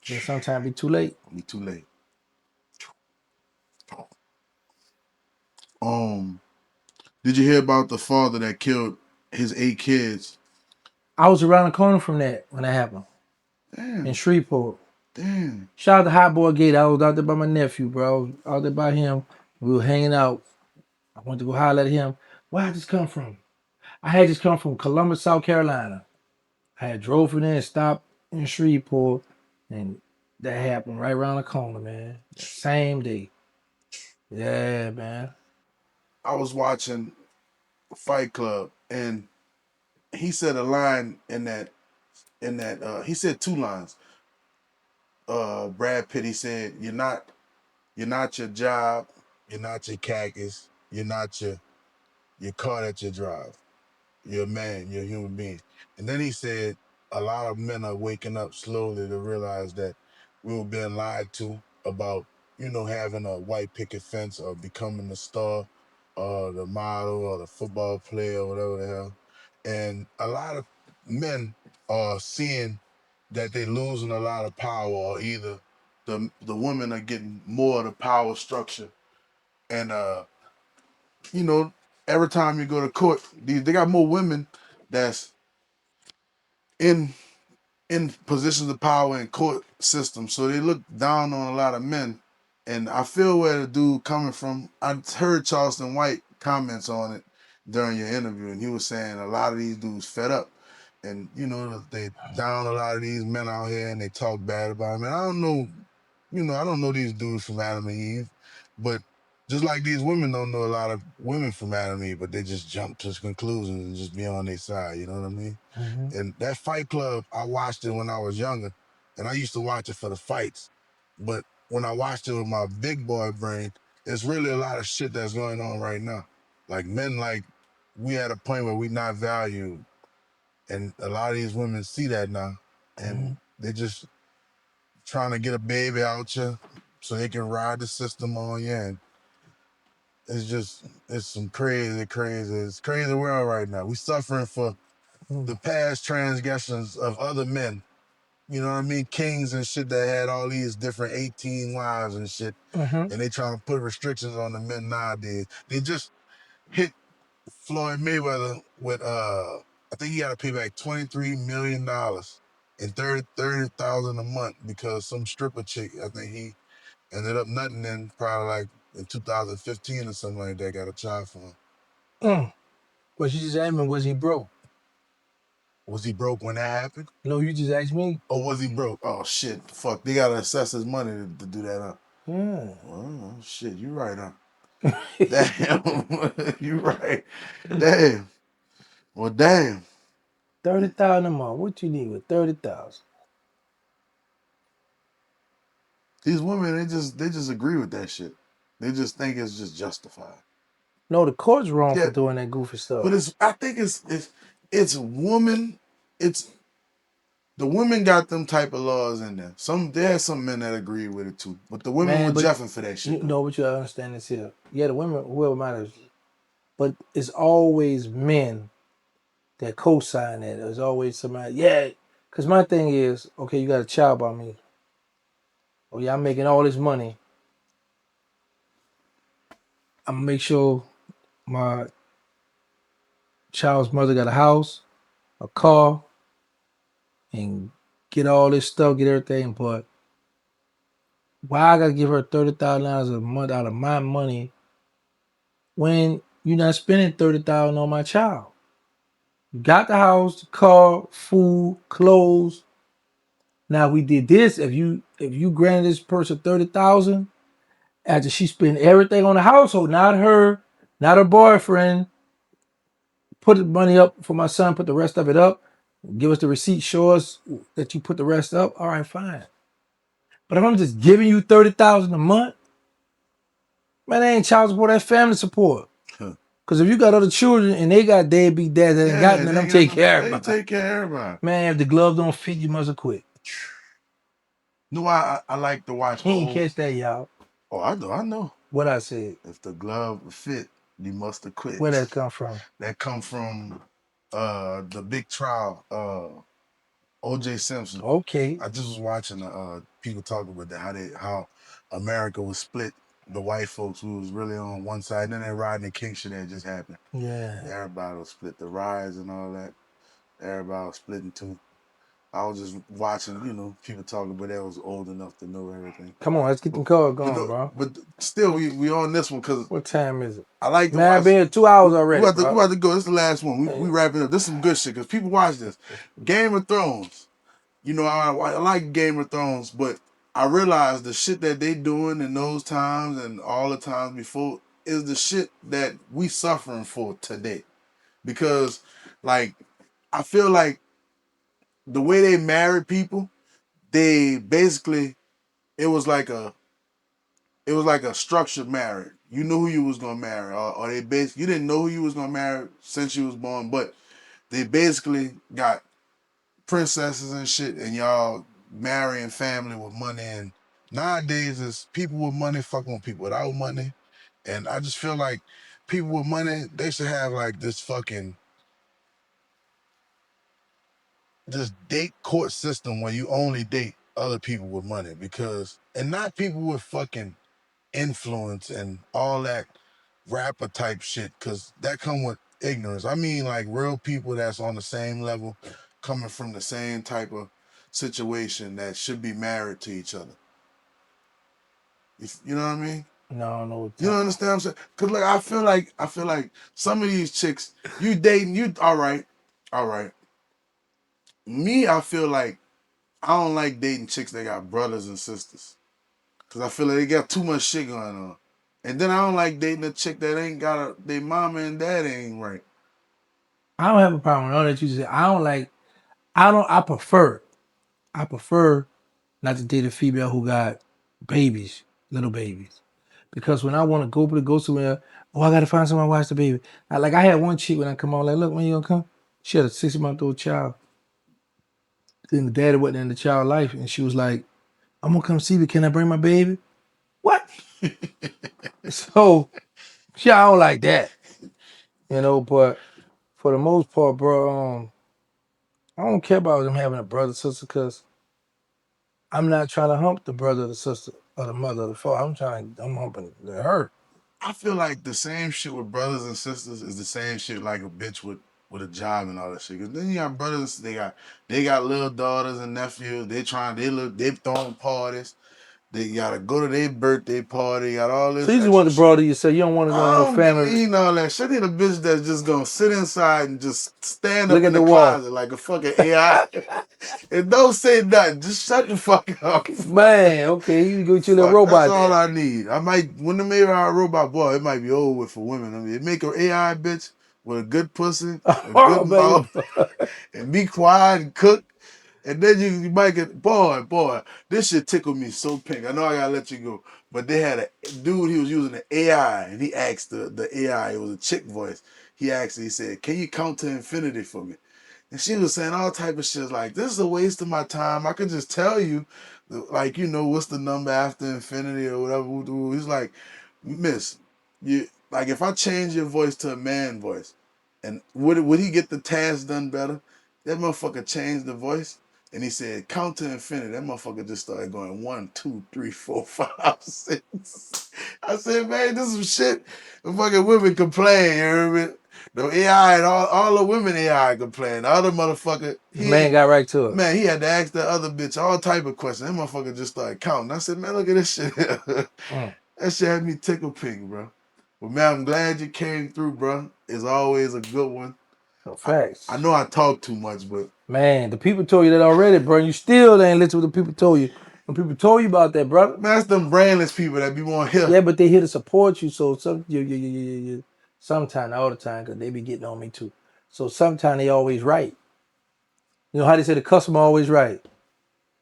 Then sometimes be too late. Be too late. Did you hear about the father that killed his 8 kids? I was around the corner from that when that happened in Damn, Shreveport. damn. Shout out to Hot Boy Gate. I was out there by my nephew, bro. I was out there by him. We were hanging out. I went to go holler at him. Where I just come from? I had just come from Columbus, South Carolina. I had drove in there and stopped in Shreveport, and that happened right around the corner, man. That same day. Yeah, man. I was watching Fight Club, and he said a line in that he said 2 lines. Brad Pitt, he said, you're not your job, you're not your khakis, you're not your car that you drive. You're a man, you're a human being. And then he said, a lot of men are waking up slowly to realize that we were being lied to about, having a white picket fence or becoming a star or the model or the football player or whatever the hell. And a lot of men are seeing that they're losing a lot of power, or either the women are getting more of the power structure. And you know, every time you go to court, they got more women that's in positions of power in court systems, so they look down on a lot of men. And I feel where the dude coming from. I heard Charleston White comments on it during your interview, and he was saying a lot of these dudes fed up, and they down a lot of these men out here, and they talk bad about them. And I don't know, I don't know these dudes from Adam and Eve, but just like these women don't know a lot of women from Adam and Eve, but they just jump to conclusions and just be on their side. You know what I mean? Mm-hmm. And that Fight Club, I watched it when I was younger, and I used to watch it for the fights. But when I watched it with my big boy brain, it's really a lot of shit that's going on right now. Like men, like we at a point where we not valued, and a lot of these women see that now, Mm-hmm. and they just trying to get a baby out you so they can ride the system on you. And it's some it's crazy world right now. We suffering for the past transgressions of other men. You know what I mean? Kings and shit that had all these different 18 wives and shit. Mm-hmm. And they trying to put restrictions on the men nowadays. They just hit Floyd Mayweather with I think he got to pay back $23 million and 30,000 a month because some stripper chick, I think he ended up nutting in probably like in 2015 or something like that, got a child for him. Mm. But you just asked me, was he broke? Was he broke when that happened? No, you just asked me. Or was he broke? Oh shit, fuck. They gotta assess his money to do that, huh? Yeah. Oh shit, you right, huh? Damn. You right. Damn. Well, damn. 30,000 a month. What you need with 30,000? These women, they just agree with that shit. They just think it's just justified. No, the court's wrong for Yeah, doing that goofy but stuff. I think it's woman. It's the women got them type of laws in there. There's some men that agree with it too, but the women Man, were but jeffing for that shit you though. know what you gotta understand is here. Yeah, the women, whoever matters, but it's always men that co-sign that. There's always somebody, yeah. Because my thing is, okay, you got a child by me. Oh yeah, I'm making all this money. I'm gonna make sure my child's mother got a house, a car, and get all this stuff, get everything. But why I gotta give her $30,000 a month out of my money when you're not spending $30,000 on my child? You got the house, the car, food, clothes. Now we did this. If you granted this person 30,000 after she spent everything on the household, not her, not her boyfriend, put the money up for my son, put the rest of it up, give us the receipt, show us that you put the rest up. All right, fine. But if I'm just giving you 30,000 a month, man, that ain't child support, that's family support. Because if you got other children and they got deadbeat dads that ain't got Yeah, none, they I'm ain't got taking no. care of They everybody. take care of everybody. Man, if the glove don't fit, you must have quit. No, I like to watch He ain't old. catch that, y'all. Oh, I know, I know. What I said. If the glove fit, you must have quit. Where that come from? That come from the big trial, O.J. Simpson. Okay. I just was watching people talk about that how America was split the white folks who was really on one side, and then that riding the king shit that just happened. Yeah. Everybody was split. The riots and all that. Everybody was split in two. I was just watching, people talking, but they was old enough to know everything. Come on, let's get But them cards but, going, bro. but still, we on this one because What time is it? I like to Man, I've watch. been here 2 hours We already, about to bro. go. This is the last one. We wrapping up. This is some good shit because people watch this. Game of Thrones. I like Game of Thrones, but I realize the shit that they doing in those times and all the times before is the shit that we suffering for today. Because, like, I feel like the way they married people, they basically it was like a structured marriage. You knew who you was gonna marry, or they basically you didn't know who you was gonna marry since you was born, but they basically got princesses and shit, and y'all marrying family with money. And nowadays, it's people with money fucking with people without money, and I just feel like people with money they should have like this date court system where you only date other people with money and not people with fucking influence and all that rapper type shit because that come with ignorance. I mean like real people that's on the same level coming from the same type of situation that should be married to each other. You know what I mean? No, I don't know what You don't understand what I'm saying? Cause like I feel like some of these chicks you dating you all right. Me, I feel like I don't like dating chicks that got brothers and sisters. Cause I feel like they got too much shit going on. And then I don't like dating a chick that ain't got their mama and dad ain't right. I don't have a problem with all that you said. I prefer not to date a female who got babies, little babies. Because when I want to go somewhere, I gotta find someone to watch the baby. I had one chick when I come on, like, look, when you gonna come? She had a 6-month-old child. Then the daddy wasn't in the child life, and she was like, I'm gonna come see you. Can I bring my baby? What? So, yeah, I don't like that. But for the most part, bro, I don't care about them having a brother sister because I'm not trying to hump the brother or the sister or the mother or the father. I'm humping her. I feel like the same shit with brothers and sisters is the same shit like a bitch with a job and all that shit. Cause then you got brothers, they got little daughters and nephews. They throwing parties. They gotta go to their birthday party. Got all So this you just want extra the shit. brother you say you don't want to go I no don't be family. eating all that shit. I need a bitch that's just gonna sit inside and just stand Look up at in the the wall. closet like a fucking AI and don't say nothing. Just shut the fuck up. Man, okay, you go get your little Fuck, that's robot all then. I need. I might when the AI robot boy, it might be over with for women. I mean, it make an AI bitch with a good pussy, a good Oh, baby. mouth, and be quiet and cook. And then you might get boy. This shit tickled me so pink. I know I gotta let you go, but they had a dude. He was using the AI, and he asked the AI. It was a chick voice. He asked. He said, "Can you count to infinity for me?" And she was saying all type of shit like, "This is a waste of my time. I could just tell you, like, what's the number after infinity or whatever." He's like, "Miss, you like if I change your voice to a man voice, and would he get the task done better?" That motherfucker changed the voice. And he said, count to infinity. That motherfucker just started going 1, 2, 3, 4, 5, 6. I said, man, this is some shit. The fucking women complain, you hear me? The AI and all the women AI complain. The other motherfucker, The man got right to it. man, he had to ask the other bitch all type of questions. That motherfucker just started counting. I said, man, look at this shit. Mm. That shit had me tickle pink, bro. But man, I'm glad you came through, bro. It's always a good one. No I facts. know I talk too much, but Man, the people told you that already, bro. You still ain't listen to what the people told you. When people told you about that, brother. man, that's them brainless people that be want here. Yeah, but they here to support you. So sometimes, not all the time, because they be getting on me too. So sometimes they always right. You know how they say the customer always right.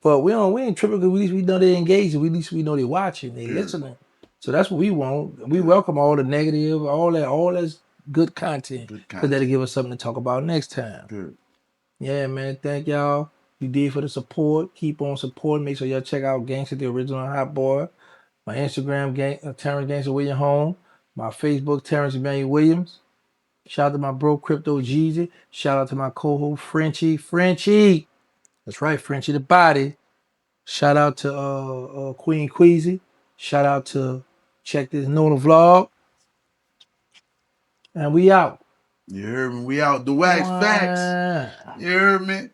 But we ain't tripping because at least we know they engaging. At least we know they watching, they Good, listening. So that's what we want. We good, welcome all the negative, all that's good content. good Because that'll content. give us something to talk about next time. Good. Yeah, man. Thank y'all. You did for the support. Keep on supporting. Make sure y'all check out Gangsta, the original Hot Boy. My Instagram, Terrance Gangsta William Home. My Facebook, Terrance Emmanuel Williams. Shout out to my bro, Crypto Jeezy. Shout out to my co-host, Frenchie. Frenchie. That's right, Frenchie the Body. Shout out to Queen Queasy. Shout out to Check this Nuna vlog. And we out. You heard me? We out. DaWaxFax. Wow. You heard me?